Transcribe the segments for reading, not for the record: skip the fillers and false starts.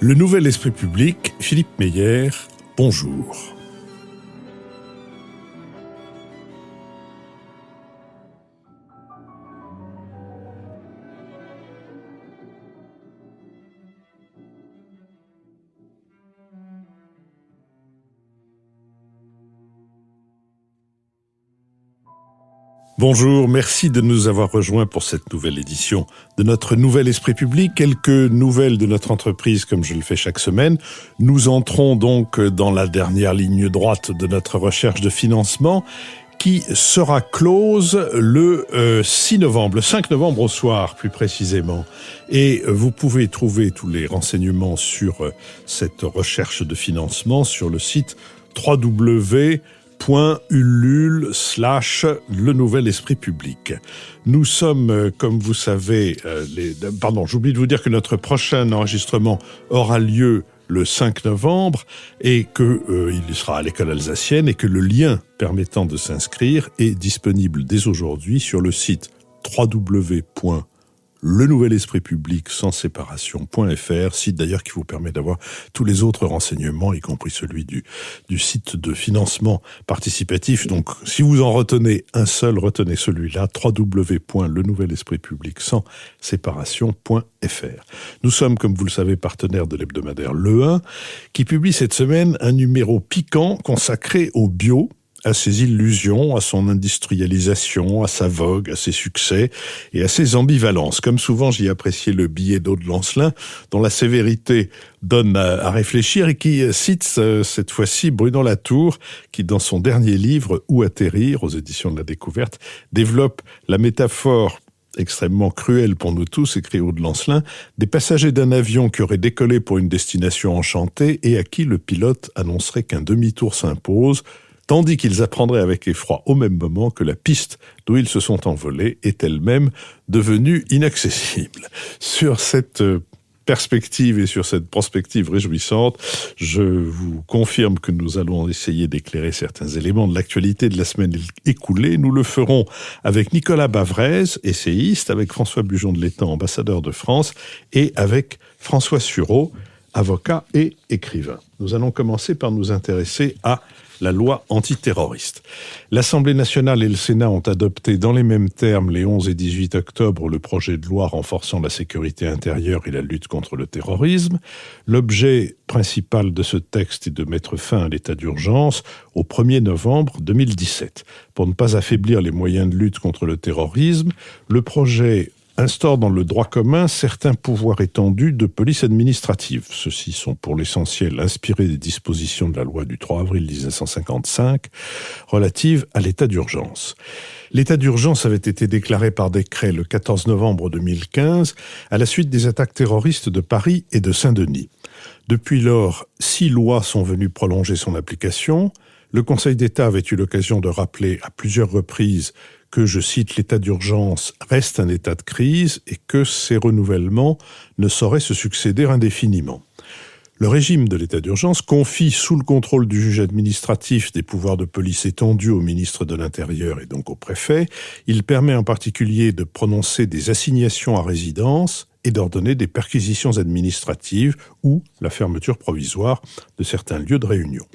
Le Nouvel Esprit Public, Philippe Meyer, bonjour. Bonjour, merci de nous avoir rejoints pour cette nouvelle édition de notre Nouvel Esprit Public. Quelques nouvelles de notre entreprise, comme je le fais chaque semaine. Nous entrons donc dans la dernière ligne droite de notre recherche de financement qui sera close le 6 novembre, le 5 novembre au soir plus précisément. Et vous pouvez trouver tous les renseignements sur cette recherche de financement sur le site www.ulule/le Nouvel Esprit Public. Nous sommes, comme vous savez, j'oublie de vous dire que notre prochain enregistrement aura lieu le 5 novembre et qu'il sera à l'école alsacienne et que le lien permettant de s'inscrire est disponible dès aujourd'hui sur le site www.lenouvelespritpublic sans séparation.fr, site d'ailleurs qui vous permet d'avoir tous les autres renseignements, y compris celui du site de financement participatif. Donc, si vous en retenez un seul, retenez celui-là, www.lenouvelespritpublic sans séparation.fr. Nous sommes, comme vous le savez, partenaires de l'hebdomadaire Le 1, qui publie cette semaine un numéro piquant consacré au bio, à ses illusions, à son industrialisation, à sa vogue, à ses succès et à ses ambivalences. Comme souvent, j'y appréciais le billet d'Aude Lancelin, dont la sévérité donne à réfléchir et qui cite cette fois-ci Bruno Latour, qui dans son dernier livre « Où atterrir » aux éditions de la Découverte, développe la métaphore extrêmement cruel pour nous tous, écrit Aude Lancelin, des passagers d'un avion qui aurait décollé pour une destination enchantée et à qui le pilote annoncerait qu'un demi-tour s'impose, tandis qu'ils apprendraient avec effroi au même moment que la piste d'où ils se sont envolés est elle-même devenue inaccessible. Sur cette perspective et sur cette prospective réjouissante, je vous confirme que nous allons essayer d'éclairer certains éléments de l'actualité de la semaine écoulée. Nous le ferons avec Nicolas Bavrez, essayiste, avec François Bujon de l'Étang, ambassadeur de France, et avec François Sureau, avocat et écrivain. Nous allons commencer par nous intéresser à la loi antiterroriste. L'Assemblée nationale et le Sénat ont adopté dans les mêmes termes les 11 et 18 octobre le projet de loi renforçant la sécurité intérieure et la lutte contre le terrorisme. L'objet principal de ce texte est de mettre fin à l'état d'urgence au 1er novembre 2017. Pour ne pas affaiblir les moyens de lutte contre le terrorisme, le projet instaure dans le droit commun certains pouvoirs étendus de police administrative. Ceux-ci sont pour l'essentiel inspirés des dispositions de la loi du 3 avril 1955 relative à l'état d'urgence. L'état d'urgence avait été déclaré par décret le 14 novembre 2015 à la suite des attaques terroristes de Paris et de Saint-Denis. Depuis lors, 6 lois sont venues prolonger son application. Le Conseil d'État avait eu l'occasion de rappeler à plusieurs reprises que, je cite, l'état d'urgence reste un état de crise et que ces renouvellements ne sauraient se succéder indéfiniment. Le régime de l'état d'urgence confie sous le contrôle du juge administratif des pouvoirs de police étendus au ministre de l'Intérieur et donc au préfet. Il permet en particulier de prononcer des assignations à résidence et d'ordonner des perquisitions administratives ou la fermeture provisoire de certains lieux de réunion.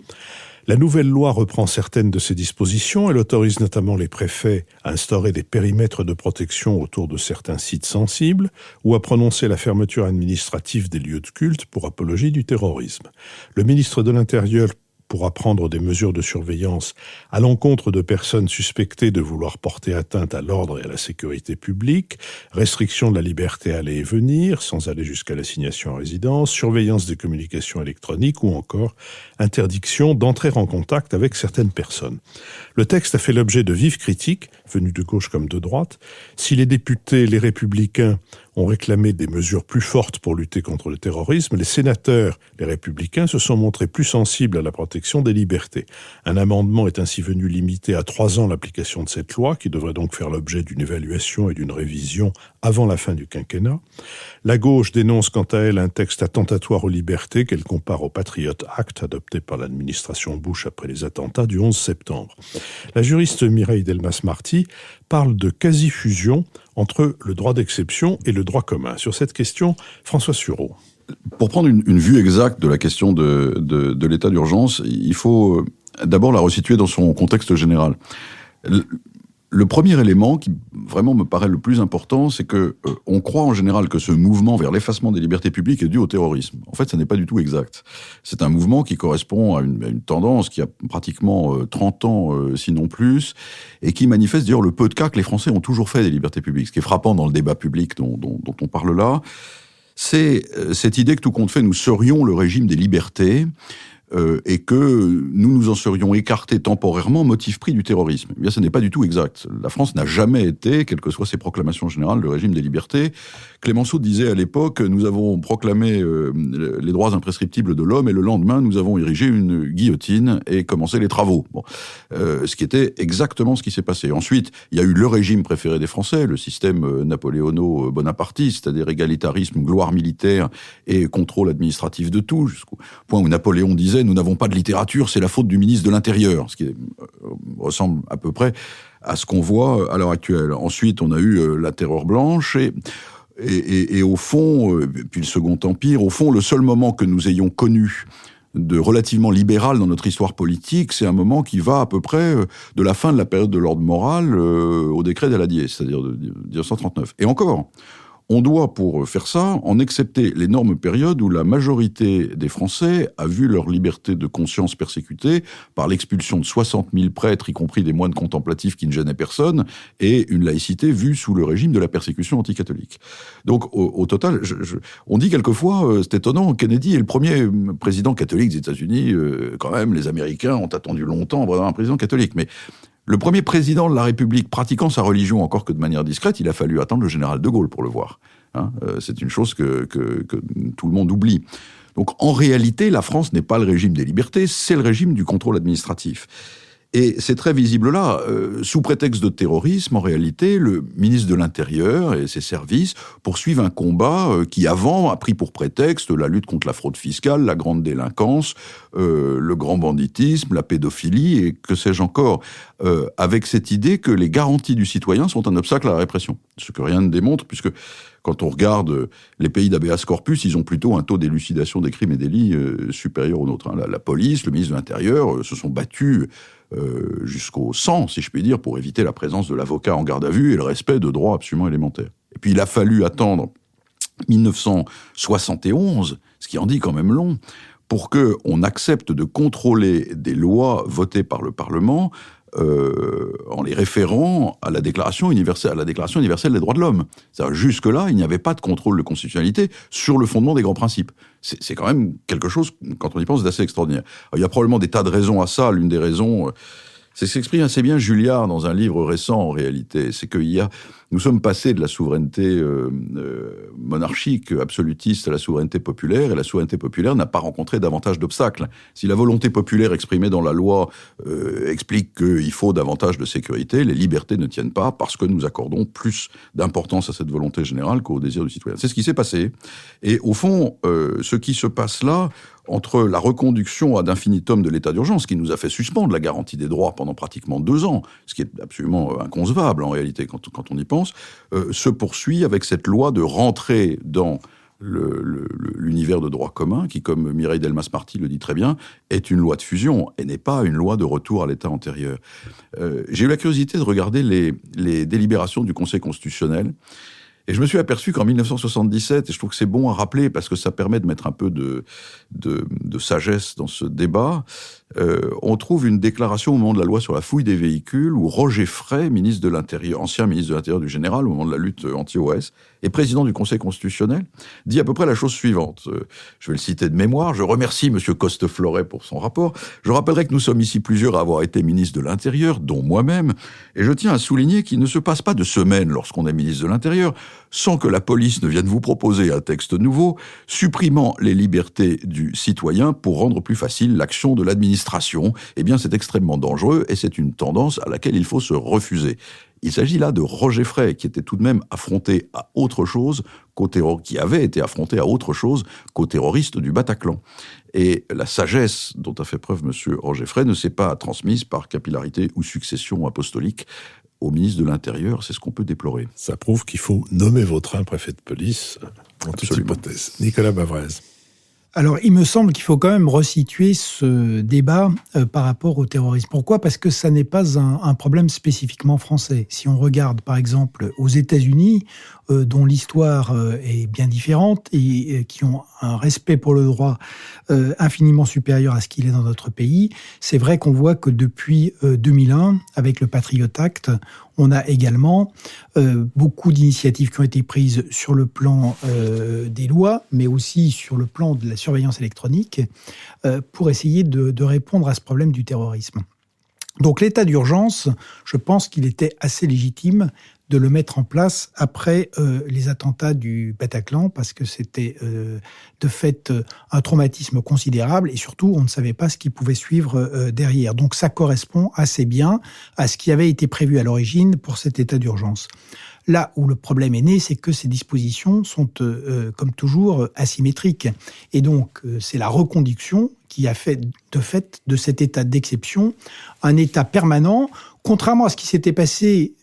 La nouvelle loi reprend certaines de ces dispositions. Elle autorise notamment les préfets à instaurer des périmètres de protection autour de certains sites sensibles ou à prononcer la fermeture administrative des lieux de culte pour apologie du terrorisme. Le ministre de l'Intérieur pourra prendre des mesures de surveillance à l'encontre de personnes suspectées de vouloir porter atteinte à l'ordre et à la sécurité publique, restriction de la liberté à aller et venir, sans aller jusqu'à l'assignation à résidence, surveillance des communications électroniques ou encore interdiction d'entrer en contact avec certaines personnes. Le texte a fait l'objet de vives critiques, venues de gauche comme de droite. Si les députés, les républicains, ont réclamé des mesures plus fortes pour lutter contre le terrorisme, les sénateurs, les républicains, se sont montrés plus sensibles à la protection des libertés. Un amendement est ainsi venu limiter à 3 ans l'application de cette loi, qui devrait donc faire l'objet d'une évaluation et d'une révision avant la fin du quinquennat. La gauche dénonce quant à elle un texte attentatoire aux libertés qu'elle compare au Patriot Act adopté par l'administration Bush après les attentats du 11 septembre. La juriste Mireille Delmas-Marty parle de quasi-fusion entre le droit d'exception et le droit commun. Sur cette question, François Sureau. Pour prendre une vue exacte de la question de l'état d'urgence, il faut d'abord la resituer dans son contexte général. Le premier élément qui vraiment me paraît le plus important, c'est que on croit en général que ce mouvement vers l'effacement des libertés publiques est dû au terrorisme. En fait, ça n'est pas du tout exact. C'est un mouvement qui correspond à une tendance qui a pratiquement 30 ans, sinon plus, et qui manifeste d'ailleurs le peu de cas que les Français ont toujours fait des libertés publiques. Ce qui est frappant dans le débat public dont on parle là, c'est cette idée que tout compte fait, nous serions le régime des libertés, et que nous en serions écartés temporairement, motif pris du terrorisme. Eh bien, ce n'est pas du tout exact. La France n'a jamais été, quelles que soient ses proclamations générales, le régime des libertés. Clémenceau disait à l'époque, nous avons proclamé les droits imprescriptibles de l'homme, et le lendemain, nous avons érigé une guillotine et commencé les travaux. Bon. Ce qui était exactement ce qui s'est passé. Ensuite, il y a eu le régime préféré des Français, le système napoléono-bonapartiste, c'est-à-dire égalitarisme, gloire militaire et contrôle administratif de tout, jusqu'au point où Napoléon disait nous n'avons pas de littérature, c'est la faute du ministre de l'Intérieur, ce qui ressemble à peu près à ce qu'on voit à l'heure actuelle. Ensuite, on a eu la Terreur blanche et au fond, puis le Second Empire, au fond, le seul moment que nous ayons connu de relativement libéral dans notre histoire politique, c'est un moment qui va à peu près de la fin de la période de l'ordre moral au décret d'Aladier, c'est-à-dire de 1939. Et encore, on doit, pour faire ça, en accepter l'énorme période où la majorité des Français a vu leur liberté de conscience persécutée par l'expulsion de 60 000 prêtres, y compris des moines contemplatifs qui ne gênaient personne, et une laïcité vue sous le régime de la persécution anticatholique. Donc, au total, on dit quelquefois, c'est étonnant, Kennedy est le premier président catholique des États-Unis, quand même, les Américains ont attendu longtemps pour avoir un président catholique, mais le premier président de la République pratiquant sa religion, encore que de manière discrète, il a fallu attendre le général de Gaulle pour le voir. C'est une chose que tout le monde oublie. Donc, en réalité, la France n'est pas le régime des libertés, c'est le régime du contrôle administratif. Et c'est très visible là, sous prétexte de terrorisme, en réalité, le ministre de l'Intérieur et ses services poursuivent un combat qui avant a pris pour prétexte la lutte contre la fraude fiscale, la grande délinquance, le grand banditisme, la pédophilie et que sais-je encore, avec cette idée que les garanties du citoyen sont un obstacle à la répression. Ce que rien ne démontre, puisque quand on regarde les pays d'habeas corpus, ils ont plutôt un taux d'élucidation des crimes et délits supérieur au nôtre. La police, le ministre de l'Intérieur se sont battus jusqu'au sang, si je puis dire, pour éviter la présence de l'avocat en garde à vue et le respect de droits absolument élémentaires. Et puis il a fallu attendre 1971, ce qui en dit quand même long, pour qu'on accepte de contrôler des lois votées par le Parlement en les référant à la Déclaration universelle des droits de l'homme. C'est-à-dire, jusque-là, il n'y avait pas de contrôle de constitutionnalité sur le fondement des grands principes. C'est quand même quelque chose, quand on y pense, d'assez extraordinaire. Alors, il y a probablement des tas de raisons à ça. L'une des raisons, c'est ce qu'exprime assez bien Julliard dans un livre récent, en réalité. C'est nous sommes passés de la souveraineté monarchique, absolutiste, à la souveraineté populaire, et la souveraineté populaire n'a pas rencontré davantage d'obstacles. Si la volonté populaire exprimée dans la loi explique qu'il faut davantage de sécurité, les libertés ne tiennent pas parce que nous accordons plus d'importance à cette volonté générale qu'au désir du citoyen. C'est ce qui s'est passé. Et au fond, ce qui se passe là, entre la reconduction ad infinitum de l'état d'urgence, qui nous a fait suspendre la garantie des droits pendant pratiquement 2 ans, ce qui est absolument inconcevable en réalité quand on y pense, se poursuit avec cette loi de rentrée dans l'univers de droit commun, qui, comme Mireille Delmas-Marty le dit très bien, est une loi de fusion et n'est pas une loi de retour à l'état antérieur. J'ai eu la curiosité de regarder les délibérations du Conseil constitutionnel, et je me suis aperçu qu'en 1977, et je trouve que c'est bon à rappeler parce que ça permet de mettre un peu de sagesse dans ce débat, on trouve une déclaration au moment de la loi sur la fouille des véhicules où Roger Frey, ministre de l'Intérieur, ancien ministre de l'Intérieur du Général au moment de la lutte anti-OS, et président du Conseil constitutionnel, dit à peu près la chose suivante. Je vais le citer de mémoire. Je remercie M. Costefloret pour son rapport. Je rappellerai que nous sommes ici plusieurs à avoir été ministre de l'Intérieur, dont moi-même, et je tiens à souligner qu'il ne se passe pas de semaine lorsqu'on est ministre de l'Intérieur sans que la police ne vienne vous proposer un texte nouveau supprimant les libertés du citoyen pour rendre plus facile l'action de l'administration. Eh bien, c'est extrêmement dangereux et c'est une tendance à laquelle il faut se refuser. Il s'agit là de Roger Frey, qui était tout de même affronté à autre chose qui avait été affronté à autre chose qu'aux terroristes du Bataclan. Et la sagesse dont a fait preuve M. Roger Frey ne s'est pas transmise par capillarité ou succession apostolique au ministre de l'Intérieur. C'est ce qu'on peut déplorer. Ça prouve qu'il faut nommer Vautrin préfet de police en toute Absolument. hypothèse. Nicolas Bavrez. Alors, il me semble qu'il faut quand même resituer ce débat par rapport au terrorisme. Pourquoi ? Parce que ça n'est pas un problème spécifiquement français. Si on regarde, par exemple, aux États-Unis, dont l'histoire est bien différente et qui ont un respect pour le droit infiniment supérieur à ce qu'il est dans notre pays, c'est vrai qu'on voit que depuis 2001, avec le Patriot Act, on a également beaucoup d'initiatives qui ont été prises sur le plan des lois, mais aussi sur le plan de la surveillance électronique, pour essayer de répondre à ce problème du terrorisme. Donc l'état d'urgence, je pense qu'il était assez légitime de le mettre en place après les attentats du Bataclan, parce que c'était de fait un traumatisme considérable, et surtout on ne savait pas ce qui pouvait suivre derrière. Donc ça correspond assez bien à ce qui avait été prévu à l'origine pour cet état d'urgence. Là où le problème est né, c'est que ces dispositions sont, comme toujours, asymétriques. Et donc, c'est la reconduction qui a fait de cet état d'exception un état permanent, contrairement à ce qui s'était passé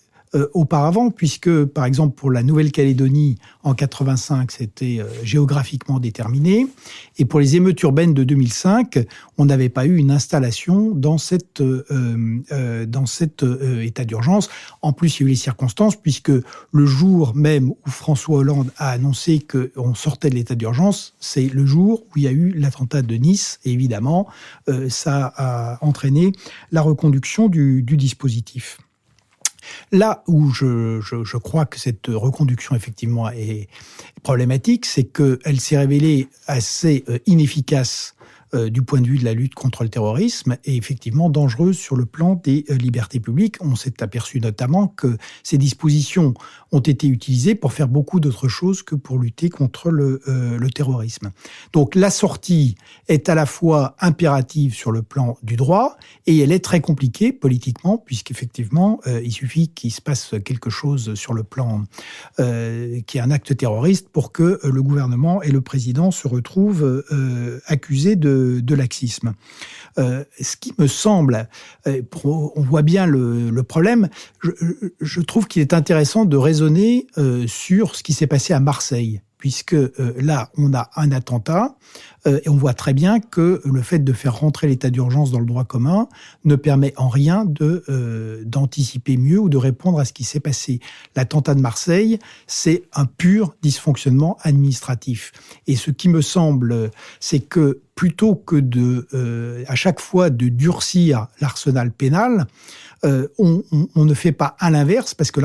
auparavant, puisque, par exemple, pour la Nouvelle-Calédonie, en 85, c'était géographiquement déterminé. Et pour les émeutes urbaines de 2005, on n'avait pas eu une installation dans cet état d'urgence. En plus, il y a eu les circonstances, puisque le jour même où François Hollande a annoncé qu'on sortait de l'état d'urgence, c'est le jour où il y a eu l'attentat de Nice. Et évidemment, ça a entraîné la reconduction du dispositif. Là où je crois que cette reconduction, effectivement, est problématique, c'est qu'elle s'est révélée assez inefficace du point de vue de la lutte contre le terrorisme et effectivement dangereuse sur le plan des libertés publiques. On s'est aperçu notamment que ces dispositions ont été utilisées pour faire beaucoup d'autres choses que pour lutter contre le terrorisme. Donc la sortie est à la fois impérative sur le plan du droit et elle est très compliquée politiquement, puisqu'effectivement il suffit qu'il se passe quelque chose sur le plan qui est un acte terroriste pour que le gouvernement et le président se retrouvent accusés de laxisme. Ce qui me semble, on voit bien le problème, je trouve qu'il est intéressant de raisonner sur ce qui s'est passé à Marseille, puisque là, on a un attentat, et on voit très bien que le fait de faire rentrer l'état d'urgence dans le droit commun ne permet en rien d'anticiper mieux ou de répondre à ce qui s'est passé. L'attentat de Marseille, c'est un pur dysfonctionnement administratif. Et ce qui me semble, c'est que plutôt que à chaque fois de durcir l'arsenal pénal, on ne fait pas à l'inverse, parce que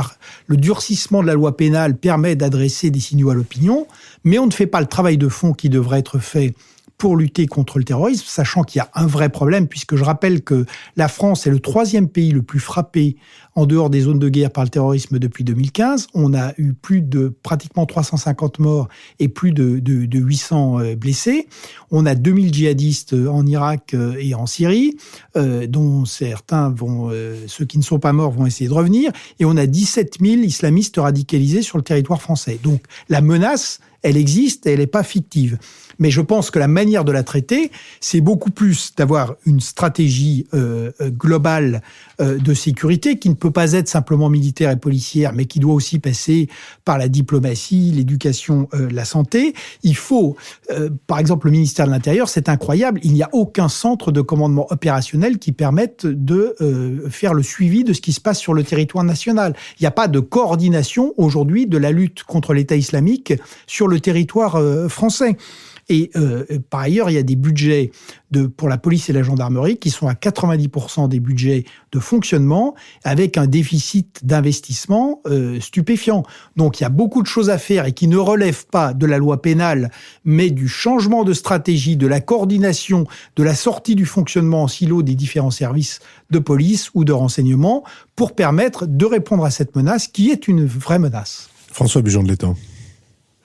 le durcissement de la loi pénale permet d'adresser des signaux à l'opinion, mais on ne fait pas le travail de fond qui devrait être fait pour lutter contre le terrorisme, sachant qu'il y a un vrai problème, puisque je rappelle que la France est le 3e pays le plus frappé en dehors des zones de guerre par le terrorisme depuis 2015. On a eu plus de pratiquement 350 morts et plus de 800 blessés. On a 2000 djihadistes en Irak et en Syrie, dont certains ceux qui ne sont pas morts vont essayer de revenir. Et on a 17 000 islamistes radicalisés sur le territoire français. Donc la menace, elle existe et elle n'est pas fictive. Mais je pense que la manière de la traiter, c'est beaucoup plus d'avoir une stratégie globale de sécurité qui ne peut pas être simplement militaire et policière, mais qui doit aussi passer par la diplomatie, l'éducation, la santé. Il faut, par exemple, le ministère de l'Intérieur, c'est incroyable, il n'y a aucun centre de commandement opérationnel qui permette de faire le suivi de ce qui se passe sur le territoire national. Il n'y a pas de coordination aujourd'hui de la lutte contre l'État islamique sur le territoire français. Et par ailleurs, il y a des budgets pour la police et la gendarmerie qui sont à 90% des budgets de fonctionnement, avec un déficit d'investissement stupéfiant. Donc il y a beaucoup de choses à faire et qui ne relèvent pas de la loi pénale, mais du changement de stratégie, de la coordination, de la sortie du fonctionnement en silo des différents services de police ou de renseignement pour permettre de répondre à cette menace qui est une vraie menace. François Bujon de l'Étang.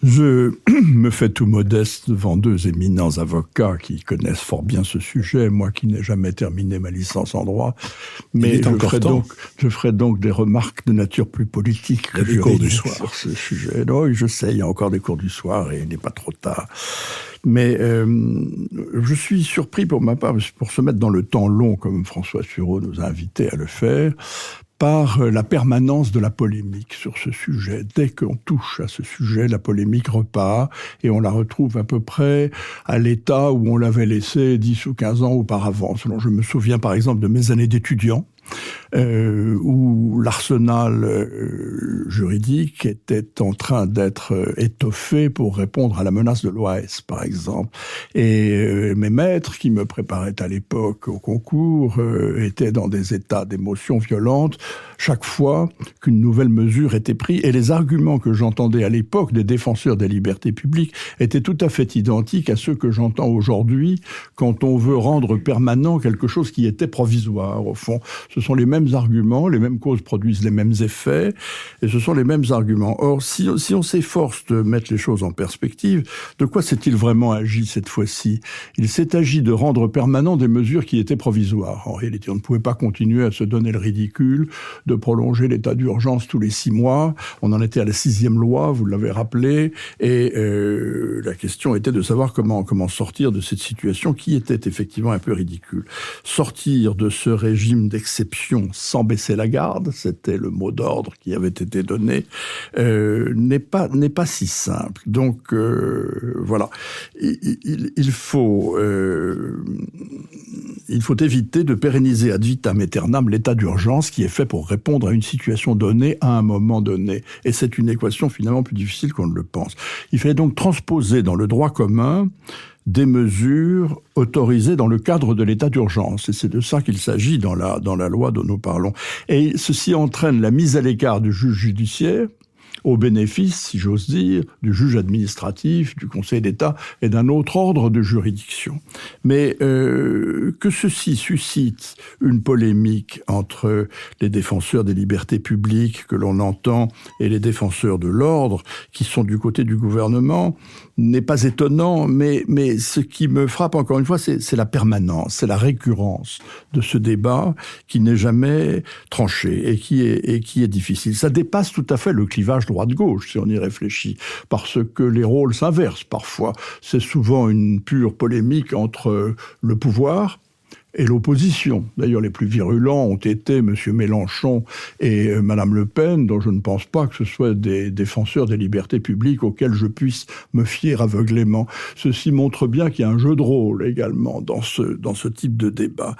Je me fais tout modeste devant deux éminents avocats qui connaissent fort bien ce sujet, moi qui n'ai jamais terminé ma licence en droit. Mais je ferai donc des remarques de nature plus politique que juridique sur ce sujet. Non, je sais, il y a encore des cours du soir et il n'est pas trop tard. Mais je suis surpris pour ma part, pour se mettre dans le temps long, comme François Sureau nous a invités à le faire, par la permanence de la polémique sur ce sujet. Dès qu'on touche à ce sujet, la polémique repart et on la retrouve à peu près à l'état où on l'avait laissé 10 ou 15 ans auparavant. Je me souviens par exemple de mes années d'étudiant, où l'arsenal juridique était en train d'être étoffé pour répondre à la menace de l'OAS, par exemple. Et mes maîtres, qui me préparaient à l'époque au concours, étaient dans des états d'émotion violente chaque fois qu'une nouvelle mesure était prise. Et les arguments que j'entendais à l'époque des défenseurs des libertés publiques étaient tout à fait identiques à ceux que j'entends aujourd'hui quand on veut rendre permanent quelque chose qui était provisoire, au fond. Ce sont les mêmes arguments, les mêmes causes produisent les mêmes effets, et ce sont les mêmes arguments. Or, si on s'efforce de mettre les choses en perspective, de quoi s'est-il vraiment agi cette fois-ci ? Il s'est agi de rendre permanent des mesures qui étaient provisoires. En réalité, on ne pouvait pas continuer à se donner le ridicule de prolonger l'état d'urgence tous les 6 mois. On en était à la 6e loi, vous l'avez rappelé, et la question était de savoir comment sortir de cette situation qui était effectivement un peu ridicule. Sortir de ce régime d'exception sans baisser la garde, c'était le mot d'ordre qui avait été donné, n'est pas si simple. Donc voilà, il faut éviter de pérenniser ad vitam aeternam l'état d'urgence qui est fait pour répondre à une situation donnée à un moment donné. Et c'est une équation finalement plus difficile qu'on ne le pense. Il fallait donc transposer dans le droit commun des mesures autorisées dans le cadre de l'état d'urgence. Et c'est de ça qu'il s'agit dans la loi dont nous parlons. Et ceci entraîne la mise à l'écart du juge judiciaire, au bénéfice, si j'ose dire, du juge administratif, du Conseil d'État et d'un autre ordre de juridiction. Mais que ceci suscite une polémique entre les défenseurs des libertés publiques que l'on entend et les défenseurs de l'ordre qui sont du côté du gouvernement n'est pas étonnant, mais ce qui me frappe encore une fois, c'est la permanence, c'est la récurrence de ce débat qui n'est jamais tranché et qui est difficile. Ça dépasse tout à fait le clivage droite-gauche, si on y réfléchit, parce que les rôles s'inversent parfois. C'est souvent une pure polémique entre le pouvoir et l'opposition. D'ailleurs, les plus virulents ont été M. Mélenchon et Mme Le Pen, dont je ne pense pas que ce soit des défenseurs des libertés publiques auxquels je puisse me fier aveuglément. Ceci montre bien qu'il y a un jeu de rôle également dans ce type de débat.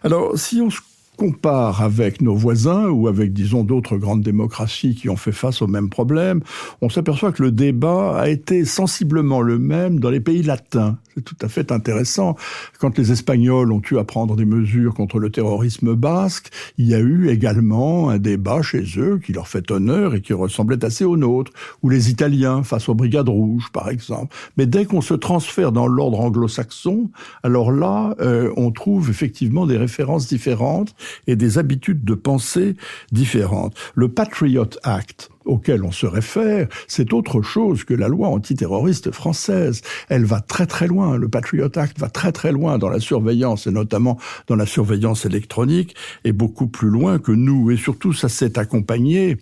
Alors, si on se compare avec nos voisins ou avec, disons, d'autres grandes démocraties qui ont fait face au même problème, on s'aperçoit que le débat a été sensiblement le même dans les pays latins. C'est tout à fait intéressant. Quand les Espagnols ont eu à prendre des mesures contre le terrorisme basque, il y a eu également un débat chez eux qui leur fait honneur et qui ressemblait assez au nôtre, ou les Italiens face aux Brigades Rouges, par exemple. Mais dès qu'on se transfère dans l'ordre anglo-saxon, alors là, on trouve effectivement des références différentes et des habitudes de pensée différentes. Le Patriot Act, auquel on se réfère, c'est autre chose que la loi antiterroriste française. Elle va très très loin, le Patriot Act va très très loin dans la surveillance, et notamment dans la surveillance électronique, et beaucoup plus loin que nous. Et surtout, ça s'est accompagné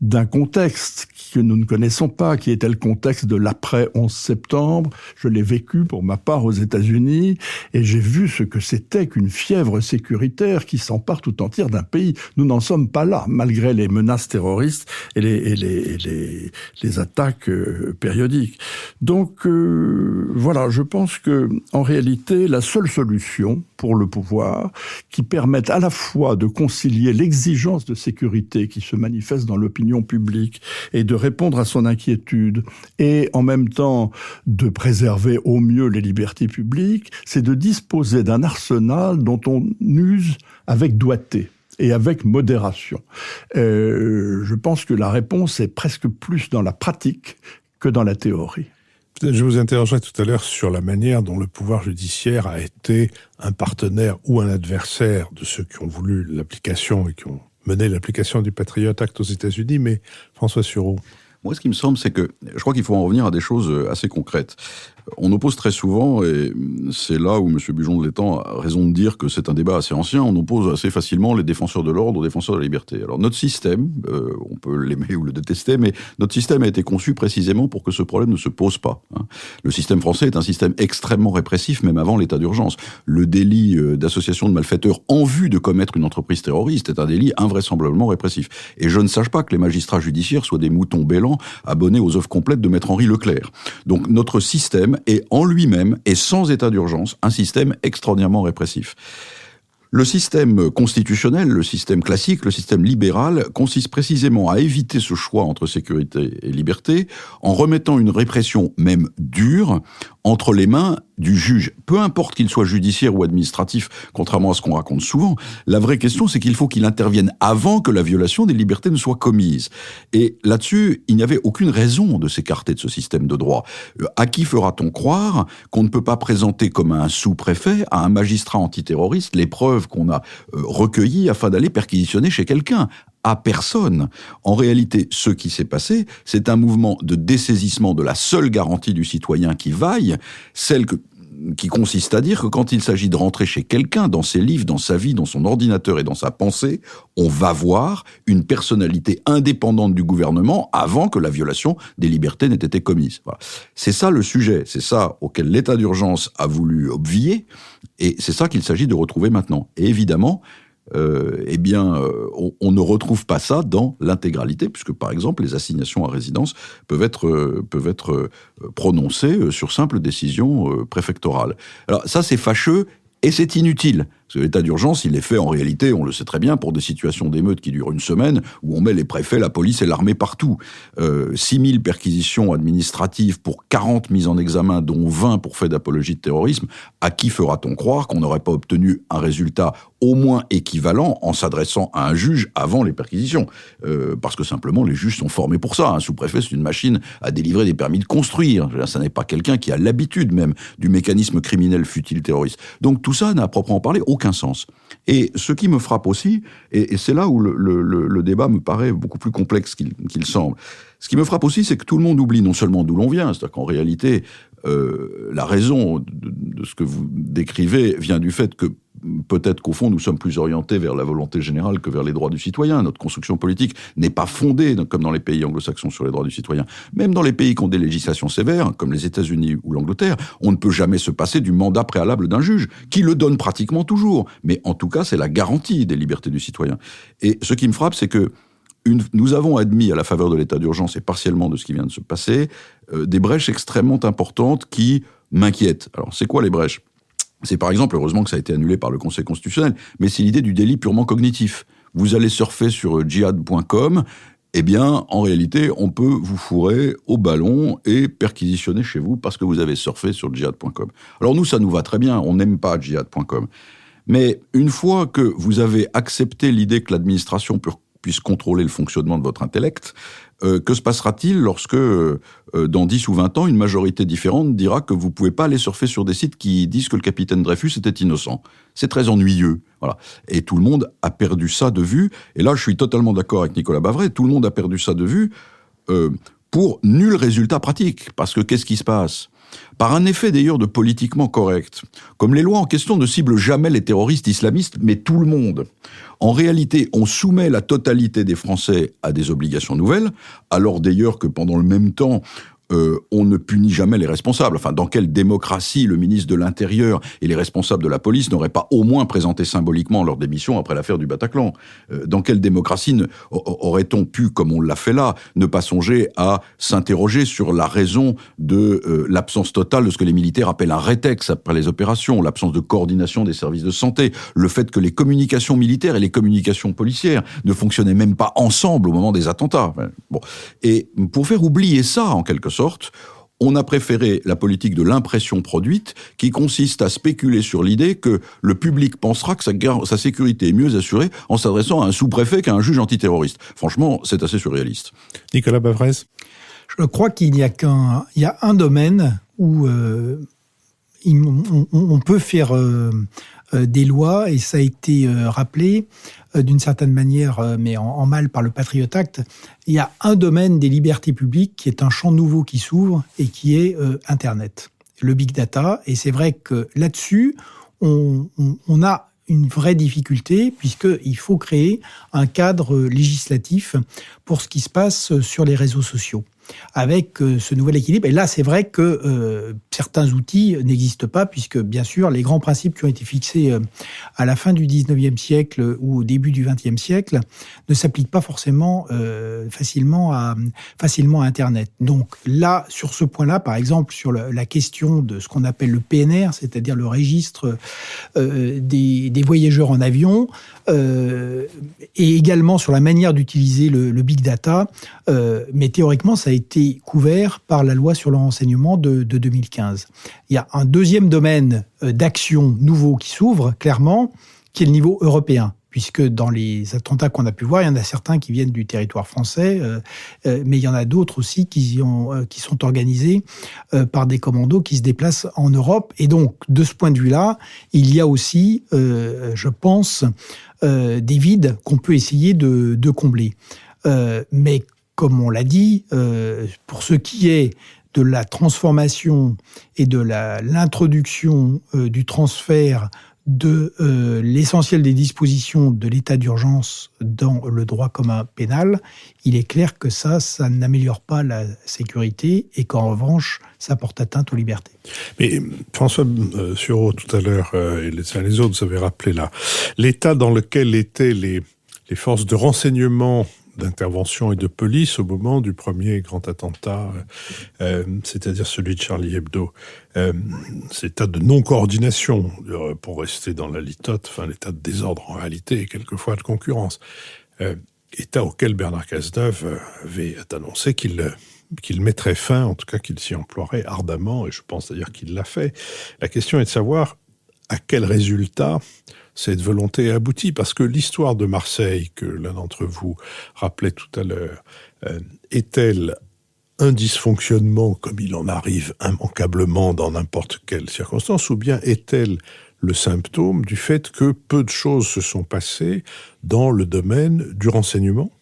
d'un contexte que nous ne connaissons pas, qui était le contexte de l'après 11 septembre. Je l'ai vécu pour ma part aux États-Unis, et j'ai vu ce que c'était qu'une fièvre sécuritaire qui s'empare tout entière d'un pays. Nous n'en sommes pas là, malgré les menaces terroristes et les attaques périodiques. Donc voilà, je pense que en réalité, la seule solution pour le pouvoir, qui permette à la fois de concilier l'exigence de sécurité qui se manifeste dans l'opinion publique et de répondre à son inquiétude, et en même temps de préserver au mieux les libertés publiques, c'est de disposer d'un arsenal dont on use avec doigté et avec modération. Je pense que la réponse est presque plus dans la pratique que dans la théorie. Je vous interrogerai tout à l'heure sur la manière dont le pouvoir judiciaire a été un partenaire ou un adversaire de ceux qui ont voulu l'application et qui ont mené l'application du Patriot Act aux États-Unis, mais François Sureau. Moi, ce qui me semble, c'est que je crois qu'il faut en revenir à des choses assez concrètes. On oppose très souvent, et c'est là où M. Bujon de l'Étang a raison de dire que c'est un débat assez ancien, on oppose assez facilement les défenseurs de l'ordre aux défenseurs de la liberté. Alors notre système, on peut l'aimer ou le détester, mais notre système a été conçu précisément pour que ce problème ne se pose pas. Le système français est un système extrêmement répressif, même avant l'état d'urgence. Le délit d'association de malfaiteurs en vue de commettre une entreprise terroriste est un délit invraisemblablement répressif. Et je ne sache pas que les magistrats judiciaires soient des moutons bêlants abonnés aux œuvres complètes de Maître Henri Leclerc. Donc notre système est en lui-même et sans état d'urgence un système extraordinairement répressif. Le système constitutionnel, le système classique, le système libéral consiste précisément à éviter ce choix entre sécurité et liberté en remettant une répression même dure entre les mains du juge, peu importe qu'il soit judiciaire ou administratif, contrairement à ce qu'on raconte souvent. La vraie question, c'est qu'il faut qu'il intervienne avant que la violation des libertés ne soit commise. Et là-dessus, il n'y avait aucune raison de s'écarter de ce système de droit. À qui fera-t-on croire qu'on ne peut pas présenter comme un sous-préfet à un magistrat antiterroriste les preuves qu'on a recueillies afin d'aller perquisitionner chez quelqu'un ? À personne. En réalité, ce qui s'est passé, c'est un mouvement de dessaisissement de la seule garantie du citoyen qui vaille, celle qui consiste à dire que quand il s'agit de rentrer chez quelqu'un, dans ses livres, dans sa vie, dans son ordinateur et dans sa pensée, on va voir une personnalité indépendante du gouvernement avant que la violation des libertés n'ait été commise. Voilà. C'est ça le sujet, c'est ça auquel l'état d'urgence a voulu obvier, et c'est ça qu'il s'agit de retrouver maintenant. Et évidemment, on ne retrouve pas ça dans l'intégralité, puisque par exemple les assignations à résidence peuvent être prononcées sur simple décision préfectorale. Alors ça c'est fâcheux et c'est inutile. Parce que l'état d'urgence, il est fait en réalité, on le sait très bien, pour des situations d'émeute qui durent une semaine, où on met les préfets, la police et l'armée partout. 6000 perquisitions administratives pour 40 mises en examen, dont 20 pour fait d'apologie de terrorisme. À qui fera-t-on croire qu'on n'aurait pas obtenu un résultat au moins équivalent en s'adressant à un juge avant les perquisitions? Parce que simplement, les juges sont formés pour ça. Un sous-préfet, c'est une machine à délivrer des permis de construire. Ça n'est pas quelqu'un qui a l'habitude même du mécanisme criminel fut-il terroriste. Donc tout ça n'a à proprement parler aucun sens. Et ce qui me frappe aussi, et c'est là où le débat me paraît beaucoup plus complexe qu'il semble, ce qui me frappe aussi, c'est que tout le monde oublie non seulement d'où l'on vient, c'est-à-dire qu'en réalité, la raison de ce que vous décrivez vient du fait que peut-être qu'au fond, nous sommes plus orientés vers la volonté générale que vers les droits du citoyen. Notre construction politique n'est pas fondée, comme dans les pays anglo-saxons, sur les droits du citoyen. Même dans les pays qui ont des législations sévères, comme les États-Unis ou l'Angleterre, on ne peut jamais se passer du mandat préalable d'un juge, qui le donne pratiquement toujours. Mais en tout cas, c'est la garantie des libertés du citoyen. Et ce qui me frappe, c'est que nous avons admis, à la faveur de l'état d'urgence et partiellement de ce qui vient de se passer, des brèches extrêmement importantes qui m'inquiètent. Alors, c'est quoi les brèches ? C'est par exemple, heureusement que ça a été annulé par le Conseil constitutionnel, mais c'est l'idée du délit purement cognitif. Vous allez surfer sur djihad.com, eh bien, en réalité, on peut vous fourrer au ballon et perquisitionner chez vous parce que vous avez surfé sur djihad.com. Alors nous, ça nous va très bien, on n'aime pas djihad.com. Mais une fois que vous avez accepté l'idée que l'administration puisse contrôler le fonctionnement de votre intellect, que se passera-t-il lorsque, dans 10 ou 20 ans, une majorité différente dira que vous ne pouvez pas aller surfer sur des sites qui disent que le capitaine Dreyfus était innocent? C'est très ennuyeux. Voilà. Et tout le monde a perdu ça de vue. Et là, je suis totalement d'accord avec Nicolas Bavray, tout le monde a perdu ça de vue pour nul résultat pratique. Parce que qu'est-ce qui se passe ? Par un effet d'ailleurs de politiquement correct, comme les lois en question ne ciblent jamais les terroristes islamistes, mais tout le monde. En réalité, on soumet la totalité des Français à des obligations nouvelles, alors d'ailleurs que pendant le même temps, on ne punit jamais les responsables. Enfin, dans quelle démocratie le ministre de l'Intérieur et les responsables de la police n'auraient pas au moins présenté symboliquement leur démission après l'affaire du Bataclan ? Dans quelle démocratie aurait-on pu, comme on l'a fait là, ne pas songer à s'interroger sur la raison de l'absence totale de ce que les militaires appellent un rétex après les opérations, l'absence de coordination des services de santé, le fait que les communications militaires et les communications policières ne fonctionnaient même pas ensemble au moment des attentats. Bon. Et pour faire oublier ça, en quelque sorte, on a préféré la politique de l'impression produite qui consiste à spéculer sur l'idée que le public pensera que sa sécurité est mieux assurée en s'adressant à un sous-préfet qu'à un juge antiterroriste. Franchement, c'est assez surréaliste. Nicolas Bavray ? Je crois qu'il n'y a il y a un domaine où on peut faire des lois, et ça a été rappelé, d'une certaine manière, mais en mal par le Patriot Act, il y a un domaine des libertés publiques qui est un champ nouveau qui s'ouvre et qui est Internet, le big data. Et c'est vrai que là-dessus, on a une vraie difficulté puisqu'il faut créer un cadre législatif pour ce qui se passe sur les réseaux sociaux, avec ce nouvel équilibre. Et là, c'est vrai que certains outils n'existent pas, puisque, bien sûr, les grands principes qui ont été fixés à la fin du 19e siècle ou au début du 20e siècle ne s'appliquent pas forcément facilement à Internet. Donc là, sur ce point-là, par exemple, sur la question de ce qu'on appelle le PNR, c'est-à-dire le registre des voyageurs en avion, et également sur la manière d'utiliser le big data, mais théoriquement, ça a été couvert par la loi sur le renseignement de 2015. Il y a un deuxième domaine d'action nouveau qui s'ouvre, clairement, qui est le niveau européen, puisque dans les attentats qu'on a pu voir, il y en a certains qui viennent du territoire français, mais il y en a d'autres aussi qui sont organisés par des commandos qui se déplacent en Europe. Et donc, de ce point de vue-là, il y a aussi, je pense, des vides qu'on peut essayer de combler. Mais comme on l'a dit, pour ce qui est de la transformation et de l'introduction du transfert de l'essentiel des dispositions de l'état d'urgence dans le droit commun pénal, il est clair que ça n'améliore pas la sécurité et qu'en revanche, ça porte atteinte aux libertés. Mais François Sureau, tout à l'heure, et les uns et les autres, vous avez rappelé là, l'état dans lequel étaient les forces de renseignement, d'intervention et de police au moment du premier grand attentat, c'est-à-dire celui de Charlie Hebdo. Cet état de non-coordination, pour rester dans la litote, enfin l'état de désordre en réalité et quelquefois de concurrence. État auquel Bernard Cazeneuve avait annoncé qu'il mettrait fin, en tout cas qu'il s'y emploierait ardemment, et je pense d'ailleurs qu'il l'a fait. La question est de savoir à quel résultat cette volonté aboutit, parce que l'histoire de Marseille, que l'un d'entre vous rappelait tout à l'heure, est-elle un dysfonctionnement, comme il en arrive immanquablement dans n'importe quelle circonstance, ou bien est-elle le symptôme du fait que peu de choses se sont passées dans le domaine du renseignement,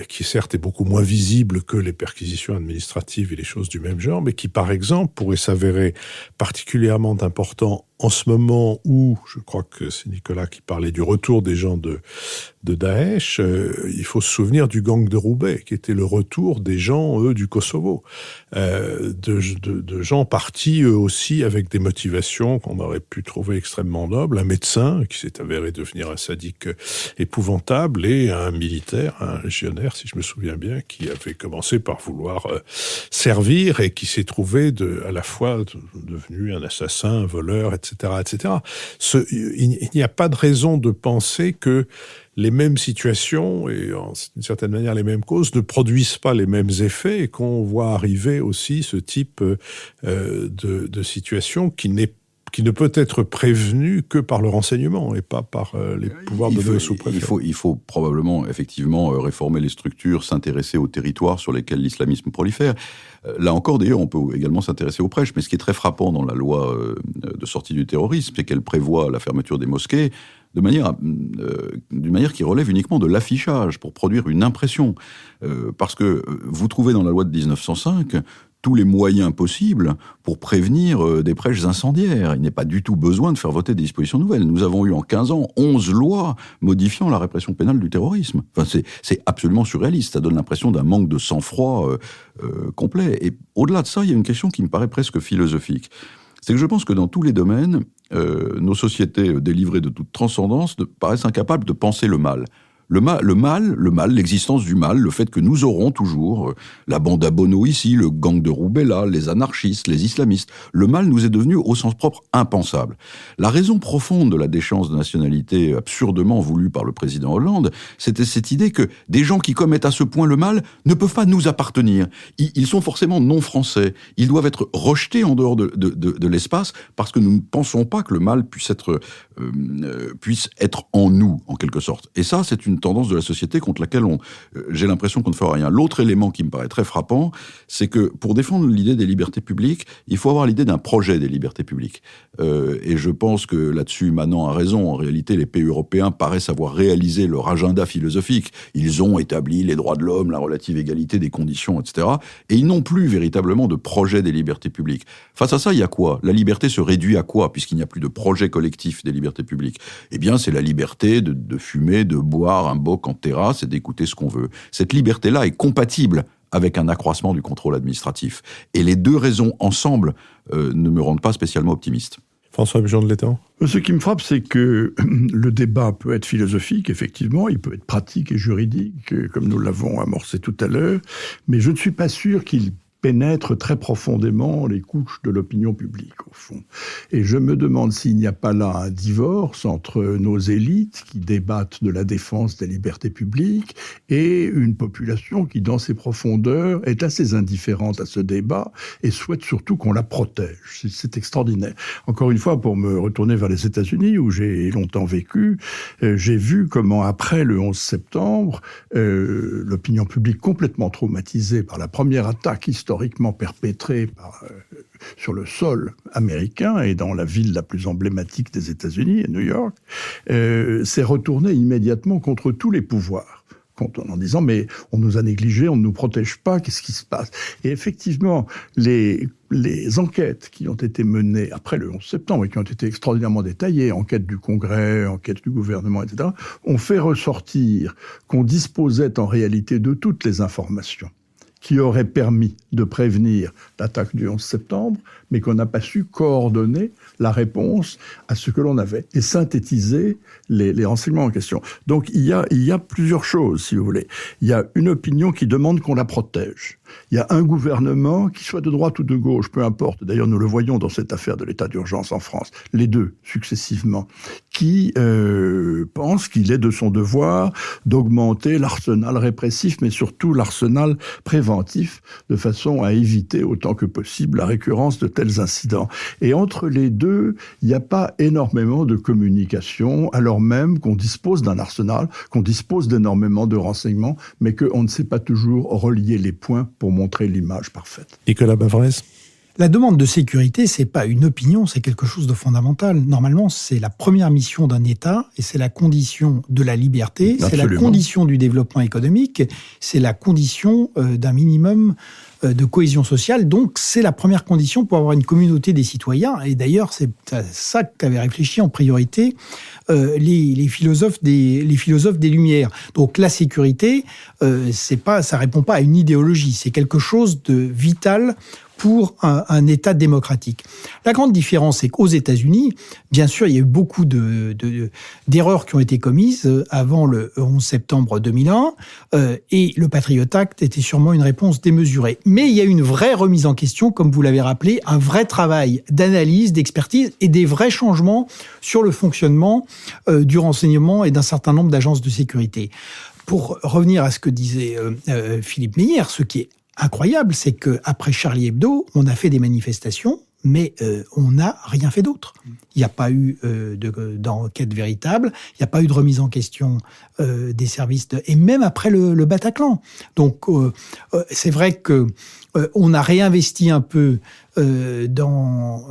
qui certes est beaucoup moins visible que les perquisitions administratives et les choses du même genre, mais qui par exemple pourrait s'avérer particulièrement important en ce moment où, je crois que c'est Nicolas qui parlait du retour des gens de Daesh, il faut se souvenir du gang de Roubaix, qui était le retour des gens, eux, du Kosovo, de gens partis, eux aussi, avec des motivations qu'on aurait pu trouver extrêmement nobles, un médecin qui s'est avéré devenir un sadique épouvantable, et un militaire, un légionnaire, si je me souviens bien, qui avait commencé par vouloir servir et qui s'est trouvé à la fois devenu un assassin, un voleur, etc. etc. Il n'y a pas de raison de penser que les mêmes situations et d'une certaine manière les mêmes causes ne produisent pas les mêmes effets et qu'on voit arriver aussi ce type de situation qui ne peut être prévenu que par le renseignement et pas par les pouvoirs de nos sous-préfets. Il faut probablement, effectivement, réformer les structures, s'intéresser aux territoires sur lesquels l'islamisme prolifère. Là encore, d'ailleurs, on peut également s'intéresser aux prêches, mais ce qui est très frappant dans la loi de sortie du terrorisme, c'est qu'elle prévoit la fermeture des mosquées d'une manière qui relève uniquement de l'affichage, pour produire une impression. Parce que vous trouvez dans la loi de 1905 tous les moyens possibles pour prévenir des prêches incendiaires. Il n'est pas du tout besoin de faire voter des dispositions nouvelles. Nous avons eu en 15 ans 11 lois modifiant la répression pénale du terrorisme. Enfin, c'est absolument surréaliste. Ça donne l'impression d'un manque de sang-froid complet. Et au-delà de ça, il y a une question qui me paraît presque philosophique. C'est que je pense que dans tous les domaines, nos sociétés délivrées de toute transcendance paraissent incapables de penser le mal. Le mal, l'existence du mal, le fait que nous aurons toujours la bande à Bono ici, le gang de Roubaix là, les anarchistes, les islamistes. Le mal nous est devenu au sens propre impensable. La raison profonde de la déchéance de nationalité absurdement voulue par le président Hollande, c'était cette idée que des gens qui commettent à ce point le mal ne peuvent pas nous appartenir. Ils sont forcément non français. Ils doivent être rejetés en dehors de l'espace parce que nous ne pensons pas que le mal puisse être en nous, en quelque sorte. Et ça, c'est une tendance de la société contre laquelle j'ai l'impression qu'on ne fera rien. L'autre élément qui me paraît très frappant, c'est que pour défendre l'idée des libertés publiques, il faut avoir l'idée d'un projet des libertés publiques. Et je pense que là-dessus, Manon a raison. En réalité, les pays européens paraissent avoir réalisé leur agenda philosophique. Ils ont établi les droits de l'homme, la relative égalité des conditions, etc. Et ils n'ont plus véritablement de projet des libertés publiques. Face à ça, il y a quoi ? La liberté se réduit à quoi, puisqu'il n'y a plus de projet collectif des libertés publiques ? Eh bien, c'est la liberté de fumer, de boire un bock en terrasse et d'écouter ce qu'on veut. Cette liberté-là est compatible avec un accroissement du contrôle administratif. Et les deux raisons ensemble ne me rendent pas spécialement optimiste. François Bujon de l'Étang. Ce qui me frappe, c'est que le débat peut être philosophique, effectivement, il peut être pratique et juridique, comme nous l'avons amorcé tout à l'heure, mais je ne suis pas sûr qu'il pénètre très profondément les couches de l'opinion publique, au fond. Et je me demande s'il n'y a pas là un divorce entre nos élites qui débattent de la défense des libertés publiques et une population qui, dans ses profondeurs, est assez indifférente à ce débat et souhaite surtout qu'on la protège. C'est extraordinaire. Encore une fois, pour me retourner vers les États-Unis, où j'ai longtemps vécu, j'ai vu comment, après le 11 septembre, l'opinion publique complètement traumatisée par la première attaque historiquement perpétrée sur le sol américain et dans la ville la plus emblématique des États-Unis, New York, s'est retournée immédiatement contre tous les pouvoirs, en disant « mais on nous a négligés, on ne nous protège pas, qu'est-ce qui se passe ?» Et effectivement, les enquêtes qui ont été menées après le 11 septembre et qui ont été extraordinairement détaillées, enquêtes du Congrès, enquêtes du gouvernement, etc., ont fait ressortir qu'on disposait en réalité de toutes les informations qui aurait permis de prévenir l'attaque du 11 septembre, mais qu'on n'a pas su coordonner la réponse à ce que l'on avait et synthétiser les renseignements en question. Donc il y a plusieurs choses, si vous voulez. Il y a une opinion qui demande qu'on la protège. Il y a un gouvernement qui soit de droite ou de gauche, peu importe. D'ailleurs, nous le voyons dans cette affaire de l'état d'urgence en France, les deux successivement, qui pense qu'il est de son devoir d'augmenter l'arsenal répressif, mais surtout l'arsenal préventif, de façon à éviter autant que possible la récurrence de tels incidents. Et entre les deux, il n'y a pas énormément de communication, alors même qu'on dispose d'un arsenal, qu'on dispose d'énormément de renseignements, mais qu'on ne sait pas toujours relier les points pour montrer l'image parfaite. Nicolas Bavrez. La demande de sécurité, c'est pas une opinion, c'est quelque chose de fondamental. Normalement, c'est la première mission d'un État et c'est la condition de la liberté, Absolument. C'est la condition du développement économique, c'est la condition d'un minimum de cohésion sociale. Donc, c'est la première condition pour avoir une communauté des citoyens. Et d'ailleurs, c'est à ça que tu avais réfléchi en priorité les philosophes des Lumières. Donc, la sécurité, ça répond pas à une idéologie, c'est quelque chose de vital pour un État démocratique. La grande différence, c'est qu'aux États-Unis, bien sûr, il y a eu beaucoup d'erreurs qui ont été commises avant le 11 septembre 2001, et le Patriot Act était sûrement une réponse démesurée. Mais il y a eu une vraie remise en question, comme vous l'avez rappelé, un vrai travail d'analyse, d'expertise et des vrais changements sur le fonctionnement du renseignement et d'un certain nombre d'agences de sécurité. Pour revenir à ce que disait Philippe Meyer, ce qui est incroyable, c'est qu'après Charlie Hebdo, on a fait des manifestations, mais on n'a rien fait d'autre. Il n'y a pas eu d'enquête véritable, il n'y a pas eu de remise en question des services, et même après le Bataclan. Donc, c'est vrai que on a réinvesti un peu dans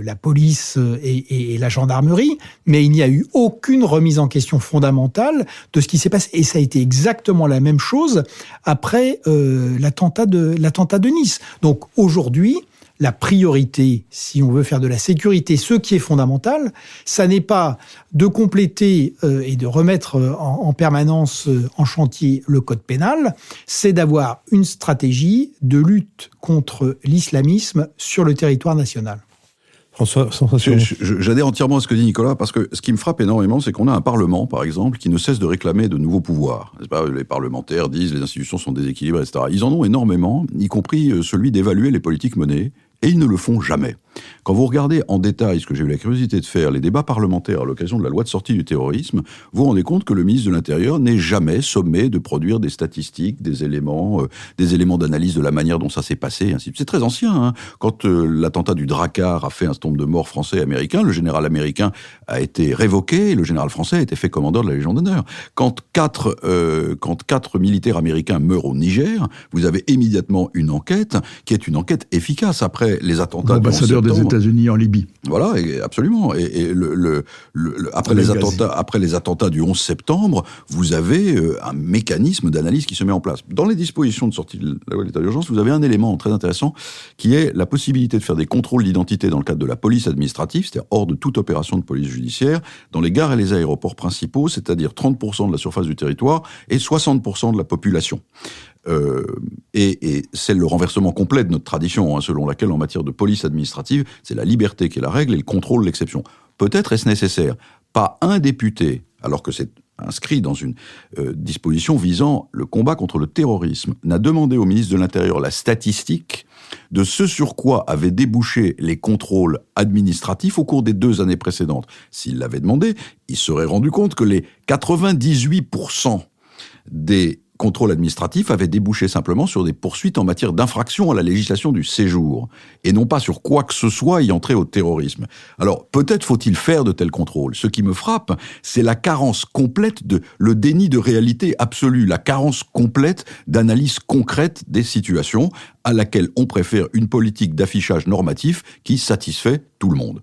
la police et la gendarmerie, mais il n'y a eu aucune remise en question fondamentale de ce qui s'est passé. Et ça a été exactement la même chose après l'attentat de Nice. Donc aujourd'hui, la priorité, si on veut faire de la sécurité, ce qui est fondamental, ça n'est pas de compléter et de remettre en permanence en chantier le code pénal, c'est d'avoir une stratégie de lutte contre l'islamisme sur le territoire national. François, j'adhère entièrement à ce que dit Nicolas, parce que ce qui me frappe énormément, c'est qu'on a un Parlement, par exemple, qui ne cesse de réclamer de nouveaux pouvoirs. N'est-ce pas ? Les parlementaires disent les institutions sont déséquilibrées, etc. Ils en ont énormément, y compris celui d'évaluer les politiques menées, et ils ne le font jamais. Quand vous regardez en détail ce que j'ai eu la curiosité de faire, les débats parlementaires à l'occasion de la loi de sortie du terrorisme, vous vous rendez compte que le ministre de l'Intérieur n'est jamais sommé de produire des statistiques, des éléments d'analyse de la manière dont ça s'est passé, ainsi de suite. C'est très ancien, hein. Quand l'attentat du Drakkar a fait un certain nombre de morts français et américains, le général américain a été révoqué et le général français a été fait commandeur de la Légion d'honneur. Quand quatre militaires américains meurent au Niger, vous avez immédiatement une enquête qui est une enquête efficace après les attentats du 11 septembre. L'ambassadeur des États-Unis en Libye. Voilà, absolument. Et après les attentats du 11 septembre, vous avez un mécanisme d'analyse qui se met en place. Dans les dispositions de sortie de la loi d'état d'urgence, vous avez un élément très intéressant qui est la possibilité de faire des contrôles d'identité dans le cadre de la police administrative, c'est-à-dire hors de toute opération de police judiciaire, dans les gares et les aéroports principaux, c'est-à-dire 30% de la surface du territoire et 60% de la population. Et c'est le renversement complet de notre tradition, hein, selon laquelle en matière de police administrative, c'est la liberté qui est la règle et le contrôle l'exception. Peut-être est-ce nécessaire. Pas un député, alors que c'est inscrit dans une disposition visant le combat contre le terrorisme, n'a demandé au ministre de l'Intérieur la statistique de ce sur quoi avaient débouché les contrôles administratifs au cours des 2 années précédentes. S'il l'avait demandé, il serait rendu compte que les 98% des contrôle administratif avait débouché simplement sur des poursuites en matière d'infraction à la législation du séjour, et non pas sur quoi que ce soit ayant trait au terrorisme. Alors, peut-être faut-il faire de tels contrôles. Ce qui me frappe, c'est la carence complète le déni de réalité absolue, la carence complète d'analyse concrète des situations, à laquelle on préfère une politique d'affichage normatif qui satisfait tout le monde.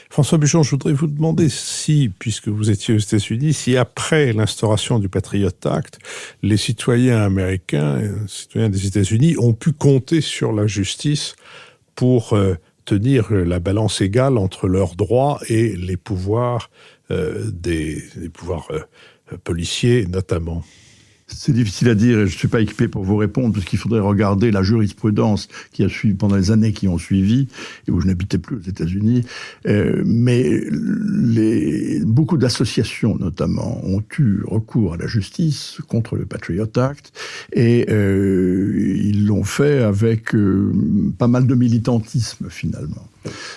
François Buchan, je voudrais vous demander si, puisque vous étiez aux États-Unis, si après l'instauration du Patriot Act, les citoyens américains, citoyens des États-Unis, ont pu compter sur la justice pour tenir la balance égale entre leurs droits et les pouvoirs policiers notamment. C'est difficile à dire et je ne suis pas équipé pour vous répondre parce qu'il faudrait regarder la jurisprudence qui a suivi pendant les années qui ont suivi et où je n'habitais plus aux États-Unis. Mais beaucoup d'associations notamment ont eu recours à la justice contre le Patriot Act et ils l'ont fait avec pas mal de militantisme finalement.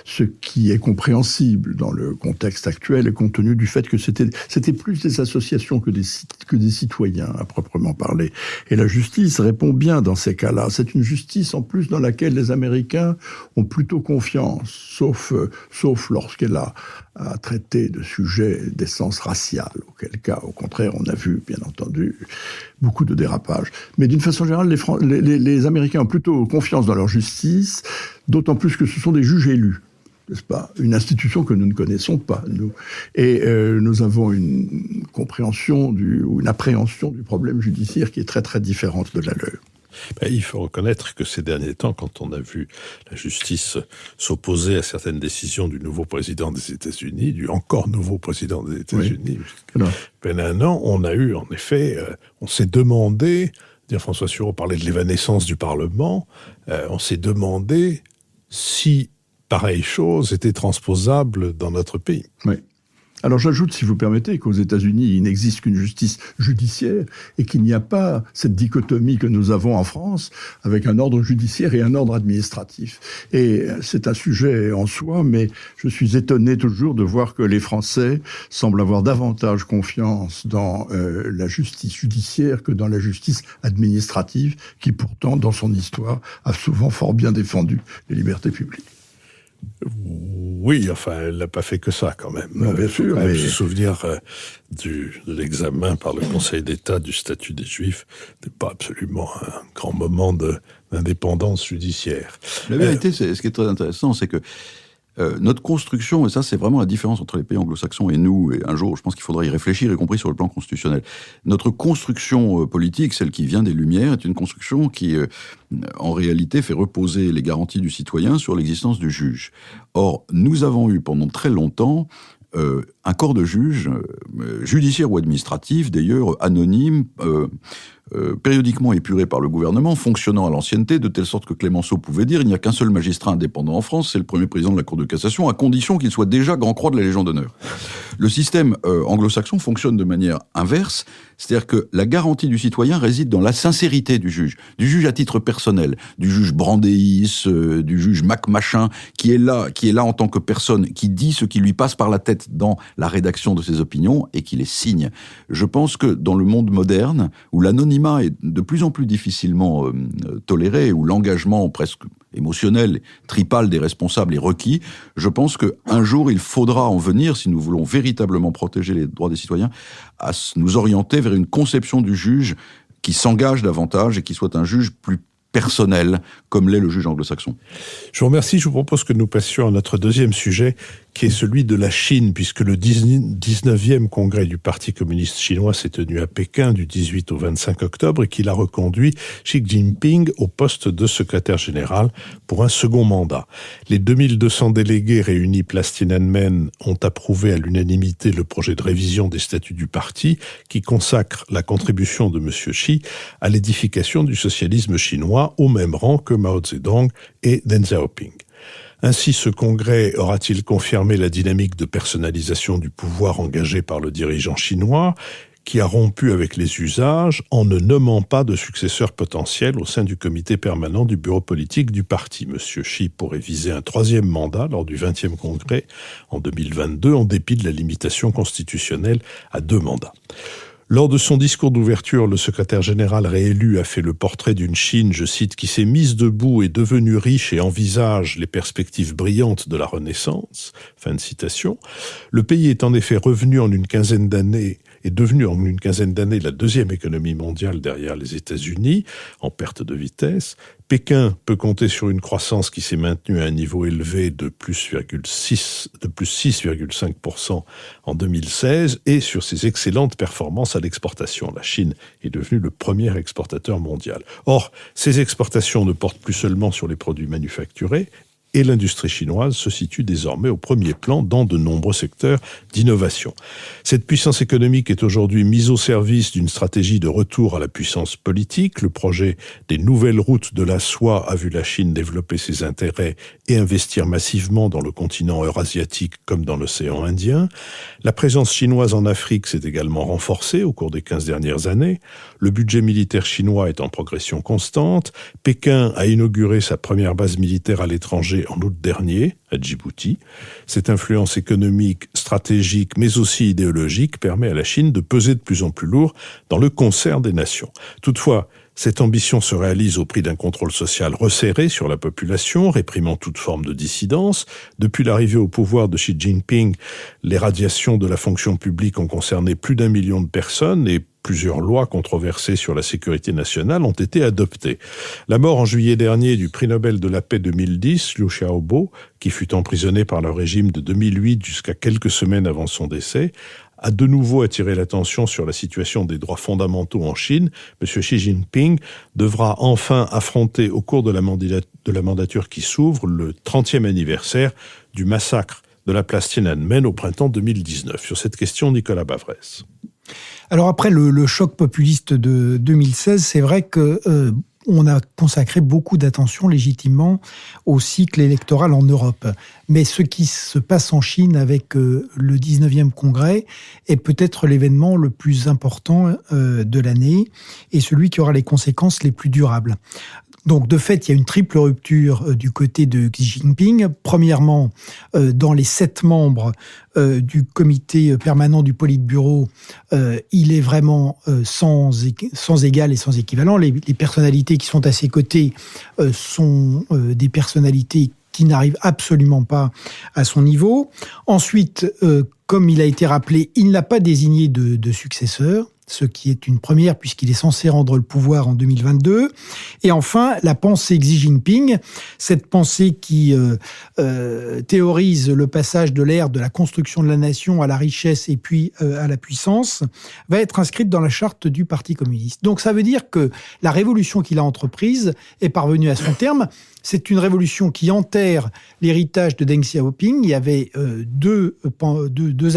Ce qui est compréhensible dans le contexte actuel et compte tenu du fait que c'était plus des associations que des citoyens à proprement parler. Et la justice répond bien dans ces cas-là. C'est une justice en plus dans laquelle les Américains ont plutôt confiance, sauf lorsqu'elle a traité de sujets d'essence raciale, auquel cas, au contraire, on a vu, bien entendu, beaucoup de dérapages. Mais d'une façon générale, les Américains ont plutôt confiance dans leur justice, d'autant plus que ce sont des juges élus, n'est-ce pas ? Une institution que nous ne connaissons pas, nous. Et nous avons une compréhension ou une appréhension du problème judiciaire qui est très très différente de la leur. Il faut reconnaître que ces derniers temps, quand on a vu la justice s'opposer à certaines décisions du nouveau président des États-Unis, du encore nouveau président des États-Unis, pendant un an, on a eu, en effet, on s'est demandé, François Sureau parlait de l'évanescence du Parlement, on s'est demandé si pareille chose était transposable dans notre pays. Oui. Alors j'ajoute, si vous permettez, qu'aux États-Unis, il n'existe qu'une justice judiciaire et qu'il n'y a pas cette dichotomie que nous avons en France avec un ordre judiciaire et un ordre administratif. Et c'est un sujet en soi, mais je suis étonné toujours de voir que les Français semblent avoir davantage confiance dans la justice judiciaire que dans la justice administrative, qui pourtant, dans son histoire, a souvent fort bien défendu les libertés publiques. Oui, enfin, elle n'a pas fait que ça, quand même. Non, bien sûr. Mais se souvenir de l'examen par le Conseil d'État du statut des Juifs n'est pas absolument un grand moment d'indépendance judiciaire. La vérité, ce qui est très intéressant, c'est que notre construction, et ça c'est vraiment la différence entre les pays anglo-saxons et nous, et un jour je pense qu'il faudra y réfléchir, y compris sur le plan constitutionnel. Notre construction politique, celle qui vient des Lumières, est une construction qui, en réalité, fait reposer les garanties du citoyen sur l'existence du juge. Or, nous avons eu pendant très longtemps un corps de juges, judiciaire ou administratif, d'ailleurs anonyme, périodiquement épuré par le gouvernement, fonctionnant à l'ancienneté, de telle sorte que Clémenceau pouvait dire « Il n'y a qu'un seul magistrat indépendant en France, c'est le premier président de la Cour de cassation, à condition qu'il soit déjà grand croix de la Légion d'honneur. » Le système anglo-saxon fonctionne de manière inverse, c'est-à-dire que la garantie du citoyen réside dans la sincérité du juge à titre personnel, du juge Brandéis, du juge Machin, qui est là en tant que personne, qui dit ce qui lui passe par la tête dans la rédaction de ses opinions et qui les signe. Je pense que dans le monde moderne, où l'anonymat est de plus en plus difficilement toléré, où l'engagement presque émotionnel, tripal des responsables est requis, je pense qu'un jour il faudra en venir, si nous voulons véritablement protéger les droits des citoyens, à nous orienter vers une conception du juge qui s'engage davantage et qui soit un juge plus personnel, comme l'est le juge anglo-saxon. Je vous remercie. Je vous propose que nous passions à notre deuxième sujet, qui est celui de la Chine, puisque le 19e congrès du Parti communiste chinois s'est tenu à Pékin du 18 au 25 octobre et qu'il a reconduit Xi Jinping au poste de secrétaire général pour un second mandat. Les 2200 délégués réunis place Tiananmen ont approuvé à l'unanimité le projet de révision des statuts du parti qui consacre la contribution de M. Xi à l'édification du socialisme chinois au même rang que Mao Zedong et Deng Xiaoping. Ainsi, ce congrès aura-t-il confirmé la dynamique de personnalisation du pouvoir engagée par le dirigeant chinois, qui a rompu avec les usages en ne nommant pas de successeur potentiel au sein du comité permanent du bureau politique du parti. Monsieur Xi pourrait viser un troisième mandat lors du 20e congrès en 2022, en dépit de la limitation constitutionnelle à 2 mandats. Lors de son discours d'ouverture, le secrétaire général réélu a fait le portrait d'une Chine, je cite, qui s'est mise debout et devenue riche et envisage les perspectives brillantes de la Renaissance. Fin de citation. Le pays est en effet devenu en une quinzaine d'années la deuxième économie mondiale derrière les États-Unis, en perte de vitesse. Pékin peut compter sur une croissance qui s'est maintenue à un niveau élevé de plus 6,5% en 2016 et sur ses excellentes performances à l'exportation. La Chine est devenue le premier exportateur mondial. Or, ces exportations ne portent plus seulement sur les produits manufacturés, et l'industrie chinoise se situe désormais au premier plan dans de nombreux secteurs d'innovation. Cette puissance économique est aujourd'hui mise au service d'une stratégie de retour à la puissance politique. Le projet des nouvelles routes de la soie a vu la Chine développer ses intérêts et investir massivement dans le continent eurasiatique comme dans l'océan Indien. La présence chinoise en Afrique s'est également renforcée au cours des 15 dernières années. Le budget militaire chinois est en progression constante. Pékin a inauguré sa première base militaire à l'étranger en août dernier, à Djibouti. Cette influence économique, stratégique, mais aussi idéologique permet à la Chine de peser de plus en plus lourd dans le concert des nations. Toutefois, cette ambition se réalise au prix d'un contrôle social resserré sur la population, réprimant toute forme de dissidence. Depuis l'arrivée au pouvoir de Xi Jinping, les radiations de la fonction publique ont concerné plus d'1 million de personnes et plusieurs lois controversées sur la sécurité nationale ont été adoptées. La mort en juillet dernier du prix Nobel de la paix 2010, Liu Xiaobo, qui fut emprisonné par le régime de 2008 jusqu'à quelques semaines avant son décès, a de nouveau attiré l'attention sur la situation des droits fondamentaux en Chine. M. Xi Jinping devra enfin affronter au cours de la mandature qui s'ouvre le 30e anniversaire du massacre de la place Tiananmen au printemps 2019. Sur cette question, Nicolas Bavresse. Alors après le choc populiste de 2016, c'est vrai que on a consacré beaucoup d'attention légitimement au cycle électoral en Europe. Mais ce qui se passe en Chine avec le 19e congrès est peut-être l'événement le plus important de l'année et celui qui aura les conséquences les plus durables. Donc, de fait, il y a une triple rupture du côté de Xi Jinping. Premièrement, dans les 7 membres du comité permanent du Politburo, il est vraiment sans égal et sans équivalent. Les personnalités qui sont à ses côtés sont des personnalités qui n'arrivent absolument pas à son niveau. Ensuite, comme il a été rappelé, il n'a pas désigné de successeur, ce qui est une première puisqu'il est censé rendre le pouvoir en 2022. Et enfin, la pensée Xi Jinping, cette pensée qui théorise le passage de l'ère de la construction de la nation à la richesse et puis à la puissance, va être inscrite dans la charte du Parti communiste. Donc ça veut dire que la révolution qu'il a entreprise est parvenue à son terme. C'est une révolution qui enterre l'héritage de Deng Xiaoping. Il y avait deux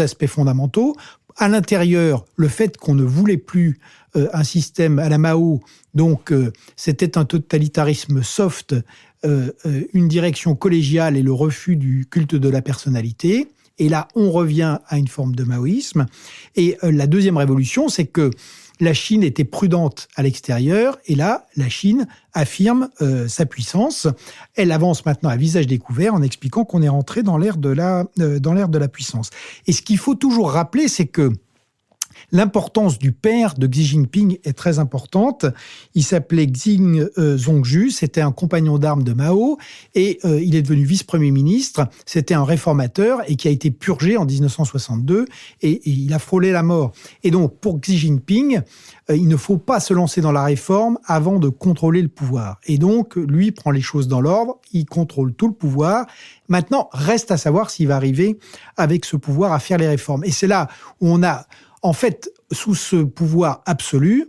aspects fondamentaux. à l'intérieur, le fait qu'on ne voulait plus un système à la Mao, donc c'était un totalitarisme soft, une direction collégiale et le refus du culte de la personnalité. Et là, on revient à une forme de maoïsme. Et la deuxième révolution, c'est que la Chine était prudente à l'extérieur, et là, la Chine affirme sa puissance. Elle avance maintenant à visage découvert en expliquant qu'on est rentré dans l'ère de la puissance. Et ce qu'il faut toujours rappeler, c'est que l'importance du père de Xi Jinping est très importante. Il s'appelait Xing Zhongzhu, c'était un compagnon d'armes de Mao, et il est devenu vice-premier ministre. C'était un réformateur et qui a été purgé en 1962, et il a frôlé la mort. Et donc, pour Xi Jinping, il ne faut pas se lancer dans la réforme avant de contrôler le pouvoir. Et donc, lui prend les choses dans l'ordre, il contrôle tout le pouvoir. Maintenant, reste à savoir s'il va arriver avec ce pouvoir à faire les réformes. Et c'est là où on a... En fait, sous ce pouvoir absolu,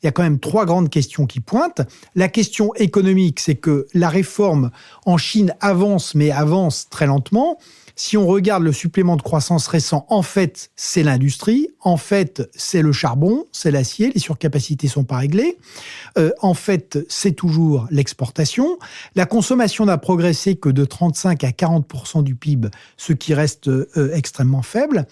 il y a quand même 3 grandes questions qui pointent. La question économique, c'est que la réforme en Chine avance, mais avance très lentement. Si on regarde le supplément de croissance récent, en fait, c'est l'industrie. En fait, c'est le charbon, c'est l'acier. Les surcapacités sont pas réglées. En fait, c'est toujours l'exportation. La consommation n'a progressé que de 35 à 40% du PIB, ce qui reste extrêmement faible.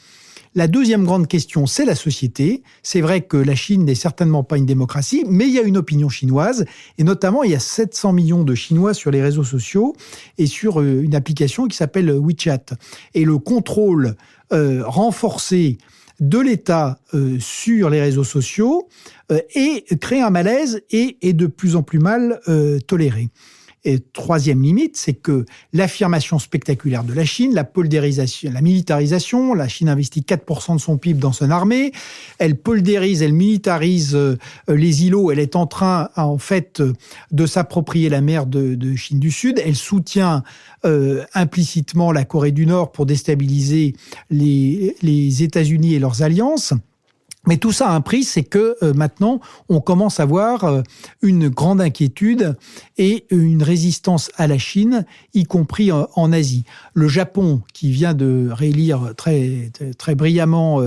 La deuxième grande question, c'est la société. C'est vrai que la Chine n'est certainement pas une démocratie, mais il y a une opinion chinoise, et notamment il y a 700 millions de Chinois sur les réseaux sociaux et sur une application qui s'appelle WeChat. Et le contrôle renforcé de l'État sur les réseaux sociaux crée un malaise et est de plus en plus mal toléré. Et troisième limite, c'est que l'affirmation spectaculaire de la Chine, la poldérisation, la militarisation, la Chine investit 4% de son PIB dans son armée, elle poldérise, elle militarise les îlots, elle est en train, en fait, de s'approprier la mer de Chine du Sud, elle soutient implicitement la Corée du Nord pour déstabiliser les États-Unis et leurs alliances. Mais tout ça a un prix, c'est que maintenant, on commence à voir une grande inquiétude et une résistance à la Chine, y compris en Asie. Le Japon, qui vient de réélire très, très brillamment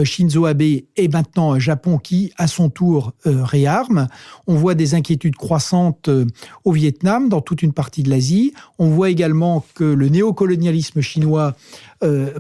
Shinzo Abe, est maintenant un Japon qui, à son tour, réarme. On voit des inquiétudes croissantes au Vietnam, dans toute une partie de l'Asie. On voit également que le néocolonialisme chinois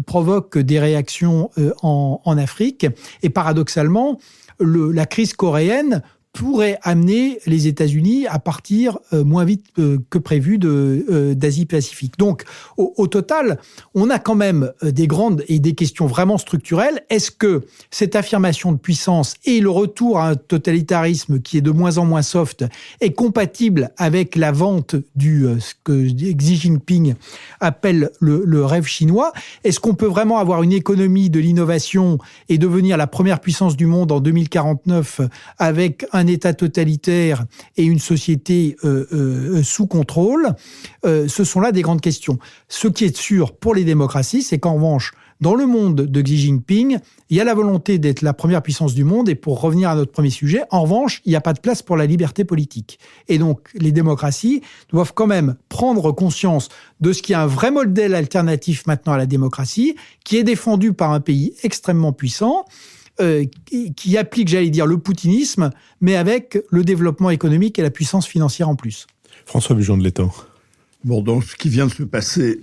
provoque des réactions en Afrique. Et paradoxalement, la crise coréenne pourrait amener les États-Unis à partir moins vite que prévu d'Asie-Pacifique. Donc, au total, on a quand même des grandes et des questions vraiment structurelles. Est-ce que cette affirmation de puissance et le retour à un totalitarisme qui est de moins en moins soft est compatible avec la vente ce que Xi Jinping appelle le rêve chinois? Est-ce qu'on peut vraiment avoir une économie de l'innovation et devenir la première puissance du monde en 2049 avec un État totalitaire et une société sous contrôle? Ce sont là des grandes questions. Ce qui est sûr pour les démocraties, c'est qu'en revanche, dans le monde de Xi Jinping, il y a la volonté d'être la première puissance du monde, et pour revenir à notre premier sujet, en revanche, il n'y a pas de place pour la liberté politique. Et donc, les démocraties doivent quand même prendre conscience de ce qui est un vrai modèle alternatif maintenant à la démocratie, qui est défendu par un pays extrêmement puissant, qui applique, j'allais dire, le poutinisme, mais avec le développement économique et la puissance financière en plus. François Bujon de l'Étang. Bon, donc ce qui vient de se passer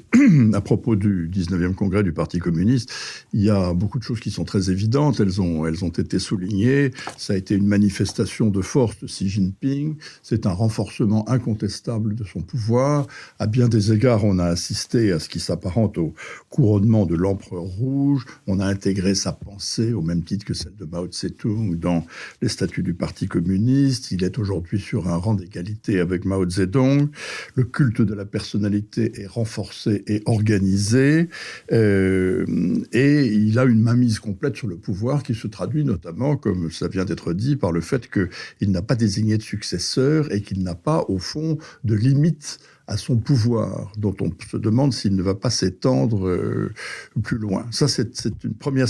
à propos du 19e congrès du Parti communiste, il y a beaucoup de choses qui sont très évidentes. Elles ont été soulignées. Ça a été une manifestation de force de Xi Jinping. C'est un renforcement incontestable de son pouvoir. À bien des égards, on a assisté à ce qui s'apparente au couronnement de l'empereur rouge. On a intégré sa pensée, au même titre que celle de Mao Tse-tung, dans les statuts du Parti communiste. Il est aujourd'hui sur un rang d'égalité avec Mao Zedong. Le culte de la personnalité est renforcée et organisée, et il a une mainmise complète sur le pouvoir qui se traduit notamment, comme ça vient d'être dit, par le fait qu'il n'a pas désigné de successeur et qu'il n'a pas, au fond, de limite à son pouvoir, dont on se demande s'il ne va pas s'étendre plus loin. Ça, c'est une première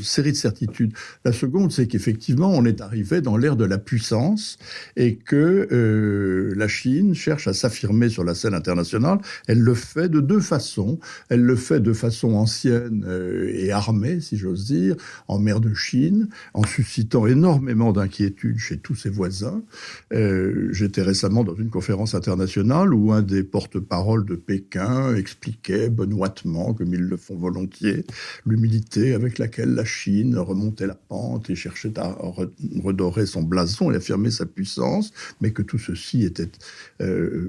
série de certitudes. La seconde, c'est qu'effectivement, on est arrivé dans l'ère de la puissance et que la Chine cherche à s'affirmer sur la scène internationale. Elle le fait de deux façons. Elle le fait de façon ancienne et armée, si j'ose dire, en mer de Chine, en suscitant énormément d'inquiétudes chez tous ses voisins. J'étais récemment dans une conférence internationale où un des porte-paroles de Pékin expliquait benoîtement, comme ils le font volontiers, l'humilité avec laquelle la Chine remontait la pente et cherchait à redorer son blason et affirmer sa puissance, mais que tout ceci était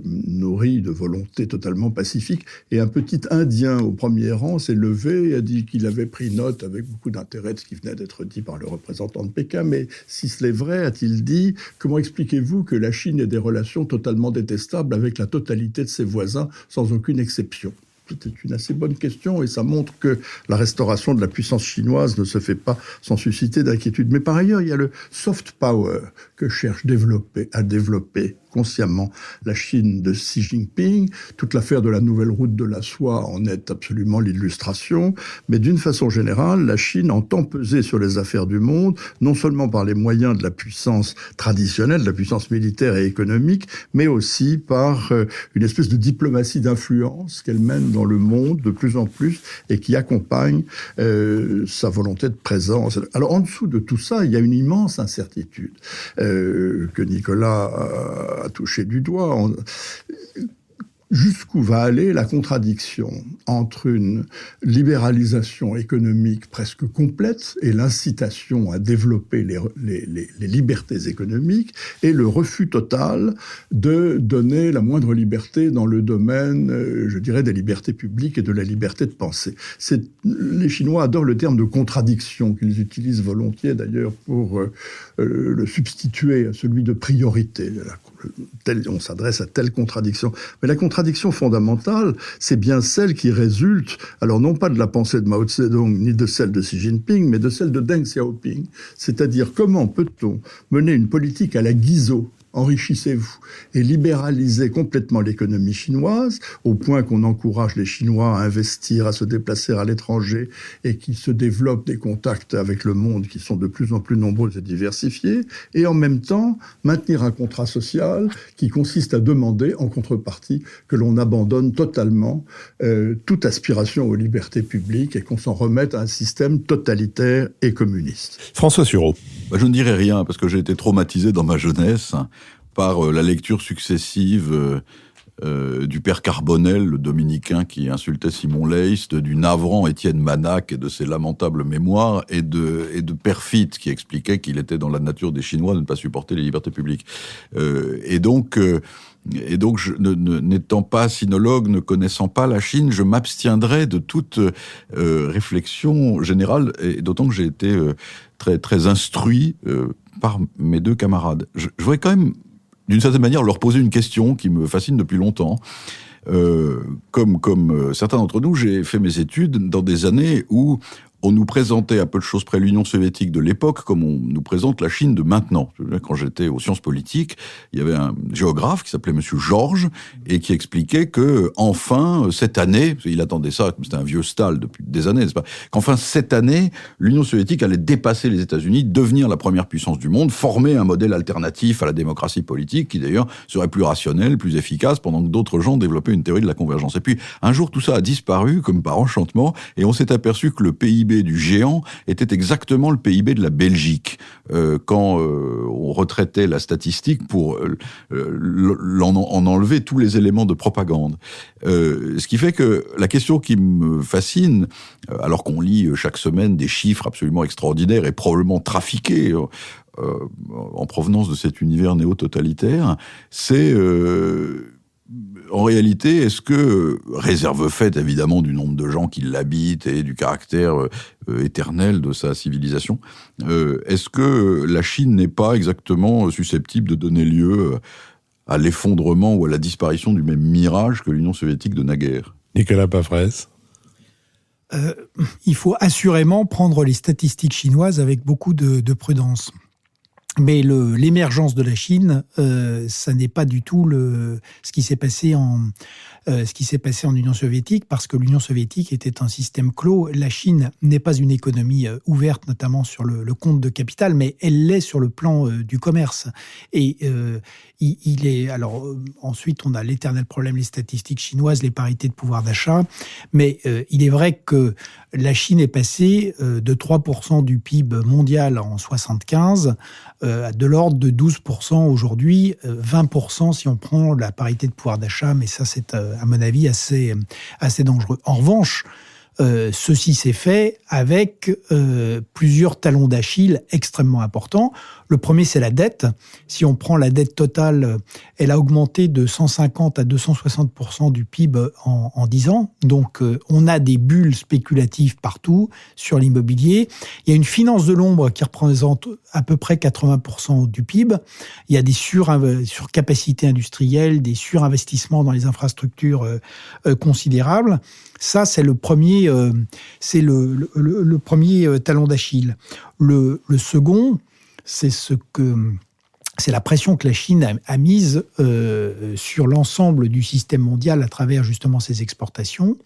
nourri de volonté totalement pacifique. Et un petit Indien au premier rang s'est levé et a dit qu'il avait pris note avec beaucoup d'intérêt de ce qui venait d'être dit par le représentant de Pékin. Mais si cela est vrai, a-t-il dit, comment expliquez-vous que la Chine ait des relations totalement détestables avec la totalité de ses voisins, sans aucune exception ? C'était une assez bonne question et ça montre que la restauration de la puissance chinoise ne se fait pas sans susciter d'inquiétude. Mais par ailleurs, il y a le soft power que cherche à développer consciemment la Chine de Xi Jinping. Toute l'affaire de la nouvelle route de la soie en est absolument l'illustration. Mais d'une façon générale, la Chine entend peser sur les affaires du monde, non seulement par les moyens de la puissance traditionnelle, de la puissance militaire et économique, mais aussi par une espèce de diplomatie d'influence qu'elle mène dans le monde de plus en plus et qui accompagne sa volonté de présence. Alors en dessous de tout ça, il y a une immense incertitude que Nicolas a touché du doigt. Jusqu'où va aller la contradiction entre une libéralisation économique presque complète et l'incitation à développer les libertés économiques et le refus total de donner la moindre liberté dans le domaine, je dirais, des libertés publiques et de la liberté de penser. Les Chinois adorent le terme de contradiction qu'ils utilisent volontiers d'ailleurs pour le substituer à celui de priorité. On s'adresse à telle contradiction. Mais la contradiction fondamentale, c'est bien celle qui résulte, alors non pas de la pensée de Mao Tse-tung, ni de celle de Xi Jinping, mais de celle de Deng Xiaoping. C'est-à-dire, comment peut-on mener une politique à la Guizhou, enrichissez-vous, et libéraliser complètement l'économie chinoise, au point qu'on encourage les Chinois à investir, à se déplacer à l'étranger, et qu'ils se développent des contacts avec le monde qui sont de plus en plus nombreux et diversifiés, et en même temps maintenir un contrat social qui consiste à demander, en contrepartie, que l'on abandonne totalement toute aspiration aux libertés publiques et qu'on s'en remette à un système totalitaire et communiste. François Sureau. Je ne dirai rien, parce que j'ai été traumatisé dans ma jeunesse par la lecture successive du père Carbonel, le dominicain qui insultait Simon Leist, du navrant Étienne Manac et de ses lamentables mémoires, et de père Fitt qui expliquait qu'il était dans la nature des Chinois de ne pas supporter les libertés publiques. Et donc, n'étant pas sinologue, ne connaissant pas la Chine, je m'abstiendrai de toute réflexion générale, et d'autant que j'ai été très, très instruit par mes deux camarades. Je voudrais quand même, d'une certaine manière, leur poser une question qui me fascine depuis longtemps. Comme certains d'entre nous, j'ai fait mes études dans des années où on nous présentait à peu de choses près l'Union soviétique de l'époque comme on nous présente la Chine de maintenant. Quand j'étais aux sciences politiques, il y avait un géographe qui s'appelait Monsieur Georges et qui expliquait que enfin cette année, il attendait ça, c'était un vieux Stahl depuis des années, n'est-ce pas, qu'enfin cette année, l'Union soviétique allait dépasser les États-Unis, devenir la première puissance du monde, former un modèle alternatif à la démocratie politique qui d'ailleurs serait plus rationnel, plus efficace, pendant que d'autres gens développaient une théorie de la convergence. Et puis un jour tout ça a disparu comme par enchantement et on s'est aperçu que le PIB du géant était exactement le PIB de la Belgique. Quand on retraitait la statistique pour en enlever tous les éléments de propagande. Ce qui fait que la question qui me fascine, alors qu'on lit chaque semaine des chiffres absolument extraordinaires et probablement trafiqués en provenance de cet univers néo-totalitaire, c'est... en réalité, est-ce que, réserve faite évidemment du nombre de gens qui l'habitent et du caractère éternel de sa civilisation, est-ce que la Chine n'est pas exactement susceptible de donner lieu à l'effondrement ou à la disparition du même mirage que l'Union soviétique de naguère ? Nicolas Pavresse. Il faut assurément prendre les statistiques chinoises avec beaucoup de prudence. Mais l'émergence de la Chine, ça n'est pas du tout ce qui s'est passé en Union soviétique, parce que l'Union soviétique était un système clos. La Chine n'est pas une économie ouverte, notamment sur le compte de capital, mais elle l'est sur le plan du commerce. Et ensuite, on a l'éternel problème, les statistiques chinoises, les parités de pouvoir d'achat. Mais il est vrai que la Chine est passée de 3% du PIB mondial en 1975 de l'ordre de 12% aujourd'hui, 20% si on prend la parité de pouvoir d'achat, mais ça c'est à mon avis assez dangereux. En revanche, ceci s'est fait avec plusieurs talons d'Achille extrêmement importants. Le premier, c'est la dette. Si on prend la dette totale, elle a augmenté de 150 à 260% du PIB en 10 ans. Donc, on a des bulles spéculatives partout sur l'immobilier. Il y a une finance de l'ombre qui représente à peu près 80% du PIB. Il y a des surcapacités industrielles, des surinvestissements dans les infrastructures considérables. Ça, c'est le premier, le premier talon d'Achille. Le second, c'est la pression que la Chine a mise sur l'ensemble du système mondial à travers justement ses exportations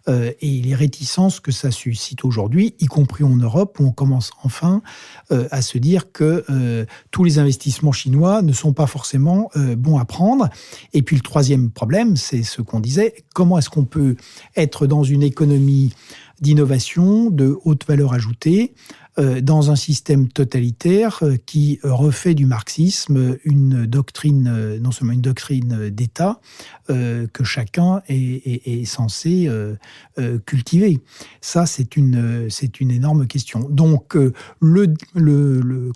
et les réticences que ça suscite aujourd'hui, y compris en Europe, où on commence enfin à se dire que tous les investissements chinois ne sont pas forcément bons à prendre. Et puis le troisième problème, c'est ce qu'on disait, comment est-ce qu'on peut être dans une économie d'innovation, de haute valeur ajoutée, dans un système totalitaire qui refait du marxisme une doctrine, non seulement une doctrine d'État, que chacun est censé cultiver. Ça, c'est une énorme question. Donc,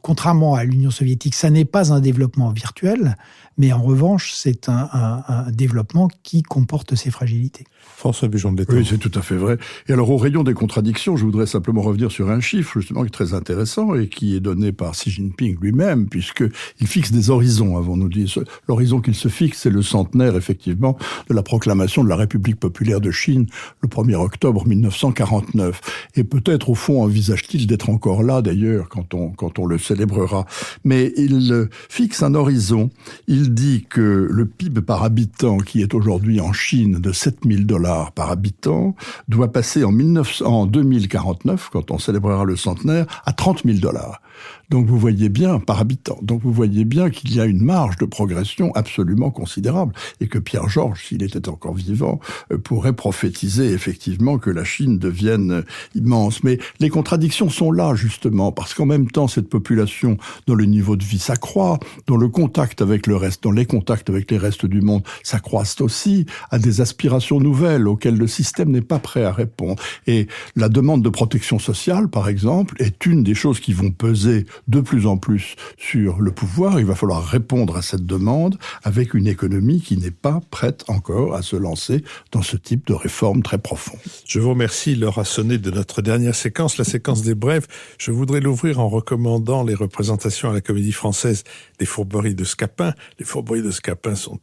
contrairement à l'Union soviétique, ça n'est pas un développement virtuel, mais en revanche, c'est un développement qui comporte ses fragilités. François Bujon de l'État. Oui, c'est tout à fait vrai. Et alors, au rayon des contradictions, je voudrais simplement revenir sur un chiffre, justement, qui est très intéressant et qui est donné par Xi Jinping lui-même, puisqu'il fixe des horizons, avons-nous dit. L'horizon qu'il se fixe, c'est le centenaire, effectivement, de la proclamation de la République populaire de Chine, le 1er octobre 1949. Et peut-être, au fond, envisage-t-il d'être encore là, d'ailleurs, quand on le célébrera. Mais il fixe un horizon. Il dit que le PIB par habitant, qui est aujourd'hui en Chine de $7 000 par habitant, doit passer en 2049, quand on célébrera le centenaire, à $30 000. Donc vous voyez bien, par habitant, donc vous voyez bien qu'il y a une marge de progression absolument considérable et que Pierre Georges, s'il était encore vivant, pourrait prophétiser effectivement que la Chine devienne immense. Mais les contradictions sont là justement, parce qu'en même temps, cette population dont le niveau de vie s'accroît, dont le contact avec le reste, dont les contacts avec les restes du monde s'accroissent aussi, a des aspirations nouvelles auxquelles le système n'est pas prêt à répondre. Et la demande de protection sociale, par exemple, est une des choses qui vont peser de plus en plus sur le pouvoir. Il va falloir répondre à cette demande avec une économie qui n'est pas prête encore à se lancer dans ce type de réforme très profonde. Je vous remercie. L'heure a sonné de notre dernière séquence, la séquence des brèves. Je voudrais l'ouvrir en recommandant les représentations à la Comédie Française des Fourberies de Scapin. Les Fourberies de Scapin sont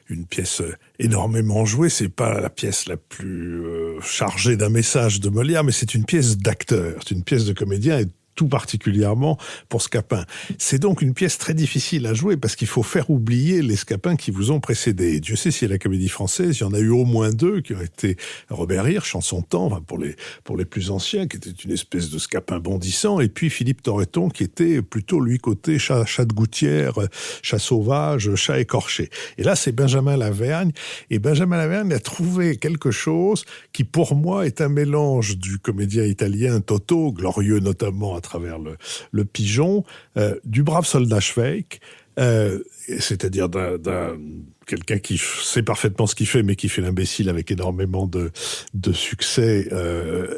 une pièce énormément jouée. C'est pas la pièce la plus chargée d'un message de Molière, mais c'est une pièce d'acteur, c'est une pièce de comédien et tout particulièrement pour Scapin. C'est donc une pièce très difficile à jouer parce qu'il faut faire oublier les Scapins qui vous ont précédé. Et Dieu sait si à la Comédie Française, il y en a eu au moins 2 qui ont été Robert Hirsch en son temps, enfin pour les plus anciens, qui était une espèce de Scapin bondissant, et puis Philippe Torreton qui était plutôt lui côté chat de gouttière, chat sauvage, chat écorché. Et là, c'est Benjamin Lavergne. Et Benjamin Lavergne a trouvé quelque chose qui, pour moi, est un mélange du comédien italien Totò, glorieux notamment à travers le pigeon, du brave soldat Schweik, c'est-à-dire d'un quelqu'un qui sait parfaitement ce qu'il fait, mais qui fait l'imbécile avec énormément de succès,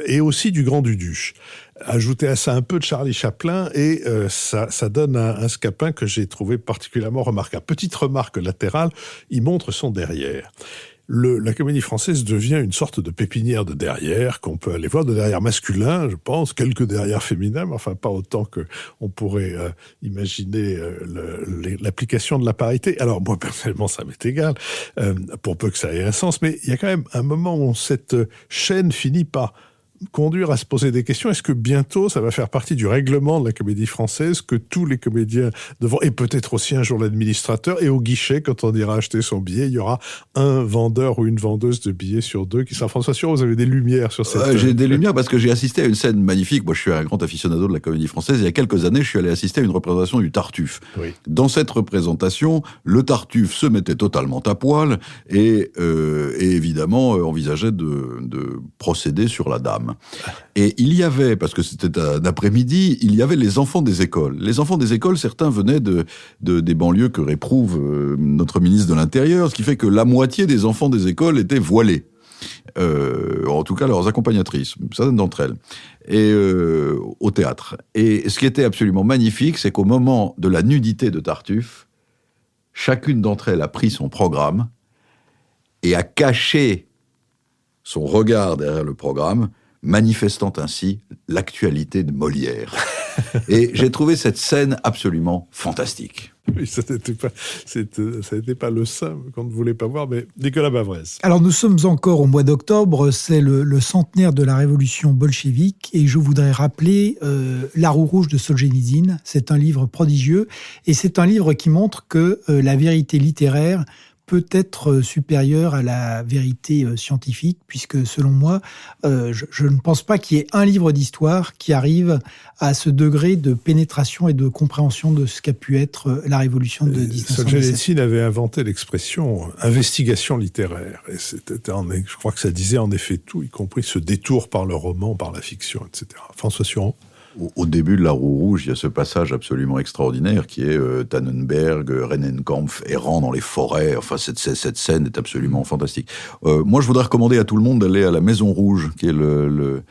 et aussi du Grand Duduche. Ajoutez à ça un peu de Charlie Chaplin, et ça donne un Scapin que j'ai trouvé particulièrement remarquable. Petite remarque latérale, il montre son derrière. La Comédie Française devient une sorte de pépinière de derrière qu'on peut aller voir, de derrière masculin, je pense, quelques derrière féminins, mais enfin pas autant que on pourrait imaginer l'application de la parité. Alors moi personnellement ça m'est égal, pour peu que ça ait un sens, mais il y a quand même un moment où cette chaîne finit par conduire à se poser des questions. Est-ce que bientôt, ça va faire partie du règlement de la Comédie Française que tous les comédiens devront, et peut-être aussi un jour l'administrateur, et au guichet, quand on ira acheter son billet, il y aura un vendeur ou une vendeuse de billets sur 2 qui sera François Sûr, vous avez des lumières sur cette... J'ai des lumières parce que j'ai assisté à une scène magnifique. Moi, je suis un grand aficionado de la Comédie Française. Il y a quelques années, je suis allé assister à une représentation du Tartuffe. Oui. Dans cette représentation, le Tartuffe se mettait totalement à poil et évidemment envisageait de procéder sur la dame. Et il y avait, parce que c'était un après-midi, il y avait les enfants des écoles. Les enfants des écoles, certains venaient des banlieues que réprouve notre ministre de l'Intérieur, ce qui fait que la moitié des enfants des écoles étaient voilés. En tout cas leurs accompagnatrices, certaines d'entre elles, et au théâtre. Et ce qui était absolument magnifique, c'est qu'au moment de la nudité de Tartuffe, chacune d'entre elles a pris son programme et a caché son regard derrière le programme, manifestant ainsi l'actualité de Molière. Et j'ai trouvé cette scène absolument fantastique. Oui, ça n'était pas le sein qu'on ne voulait pas voir, mais Nicolas Bavrez. Alors nous sommes encore au mois d'octobre, c'est le centenaire de la révolution bolchevique, et je voudrais rappeler La roue rouge de Solzhenitsyn. C'est un livre prodigieux, et c'est un livre qui montre que la vérité littéraire peut être supérieure à la vérité scientifique, puisque selon moi, je ne pense pas qu'il y ait un livre d'histoire qui arrive à ce degré de pénétration et de compréhension de ce qu'a pu être la révolution de 1917. Solzhenitsyn avait inventé l'expression « investigation littéraire ». Et je crois que ça disait en effet tout, y compris ce détour par le roman, par la fiction, etc. François Suron. Au début de La roue rouge, il y a ce passage absolument extraordinaire qui est Tannenberg, Rennenkampf errant dans les forêts. Enfin, cette scène est absolument fantastique. Moi, je voudrais recommander à tout le monde d'aller à la Maison Rouge, qui est le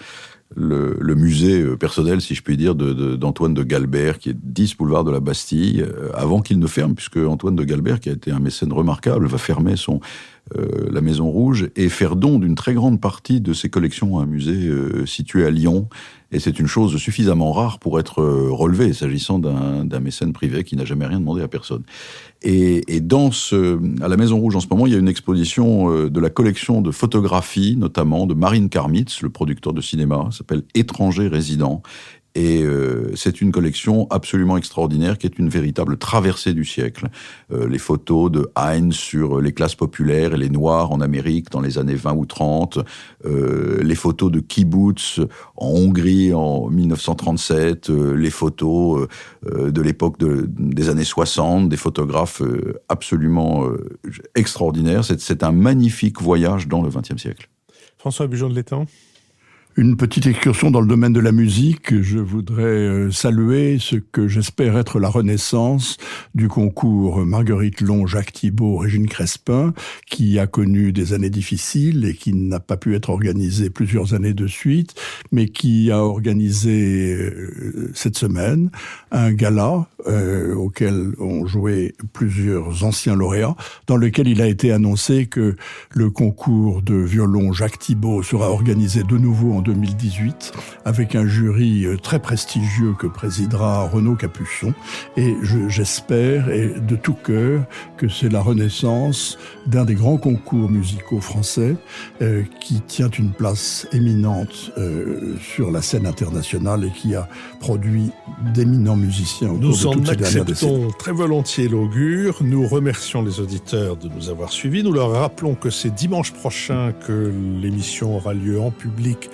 musée personnel, si je puis dire, d'Antoine de Galbert, qui est 10 boulevard de la Bastille, avant qu'il ne ferme, puisque Antoine de Galbert, qui a été un mécène remarquable, va fermer la Maison Rouge et faire don d'une très grande partie de ses collections à un musée situé à Lyon. Et c'est une chose suffisamment rare pour être relevée, s'agissant d'un mécène privé qui n'a jamais rien demandé à personne. Et à la Maison Rouge, en ce moment, il y a une exposition de la collection de photographies, notamment de Marine Karmitz, le producteur de cinéma, s'appelle « Étrangers résidents ». Et c'est une collection absolument extraordinaire qui est une véritable traversée du siècle. Les photos de Heinz sur les classes populaires et les Noirs en Amérique dans les années 20 ou 30, les photos de kibbutz en Hongrie en 1937, les photos de l'époque des années 60, des photographes absolument extraordinaires. C'est un magnifique voyage dans le XXe siècle. François Bujon de l'Étang. Une petite excursion dans le domaine de la musique. Je voudrais saluer ce que j'espère être la renaissance du concours Marguerite Long, Jacques Thibault, Régine Crespin, qui a connu des années difficiles et qui n'a pas pu être organisé plusieurs années de suite, mais qui a organisé cette semaine un gala auquel ont joué plusieurs anciens lauréats, dans lequel il a été annoncé que le concours de violon Jacques Thibault sera organisé de nouveau en 2018, avec un jury très prestigieux que présidera Renaud Capuçon. Et j'espère, et de tout cœur, que c'est la renaissance d'un des grands concours musicaux français qui tient une place éminente sur la scène internationale et qui a produit d'éminents musiciens autour de toutes ces dernières décennies. Nous en acceptons très volontiers l'augure. Nous remercions les auditeurs de nous avoir suivis. Nous leur rappelons que c'est dimanche prochain que l'émission aura lieu en public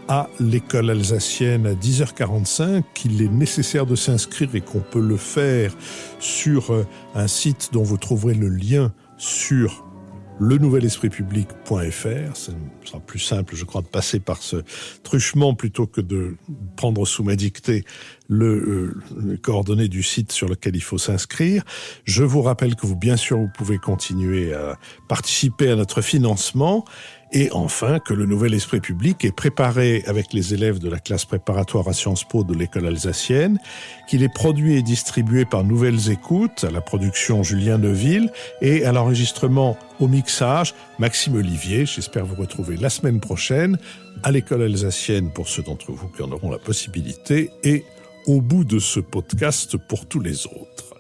à l'école alsacienne à 10h45, qu'il est nécessaire de s'inscrire et qu'on peut le faire sur un site dont vous trouverez le lien sur lenouvelespritpublic.fr. Ce sera plus simple, je crois, de passer par ce truchement plutôt que de prendre sous ma dictée les coordonnées du site sur lequel il faut s'inscrire. Je vous rappelle que bien sûr, vous pouvez continuer à participer à notre financement. Et enfin, que le Nouvel Esprit Public est préparé avec les élèves de la classe préparatoire à Sciences Po de l'école alsacienne, qu'il est produit et distribué par Nouvelles Écoutes, à la production Julien Neuville, et à l'enregistrement au mixage Maxime Olivier. J'espère vous retrouver la semaine prochaine à l'école alsacienne pour ceux d'entre vous qui en auront la possibilité, et au bout de ce podcast pour tous les autres.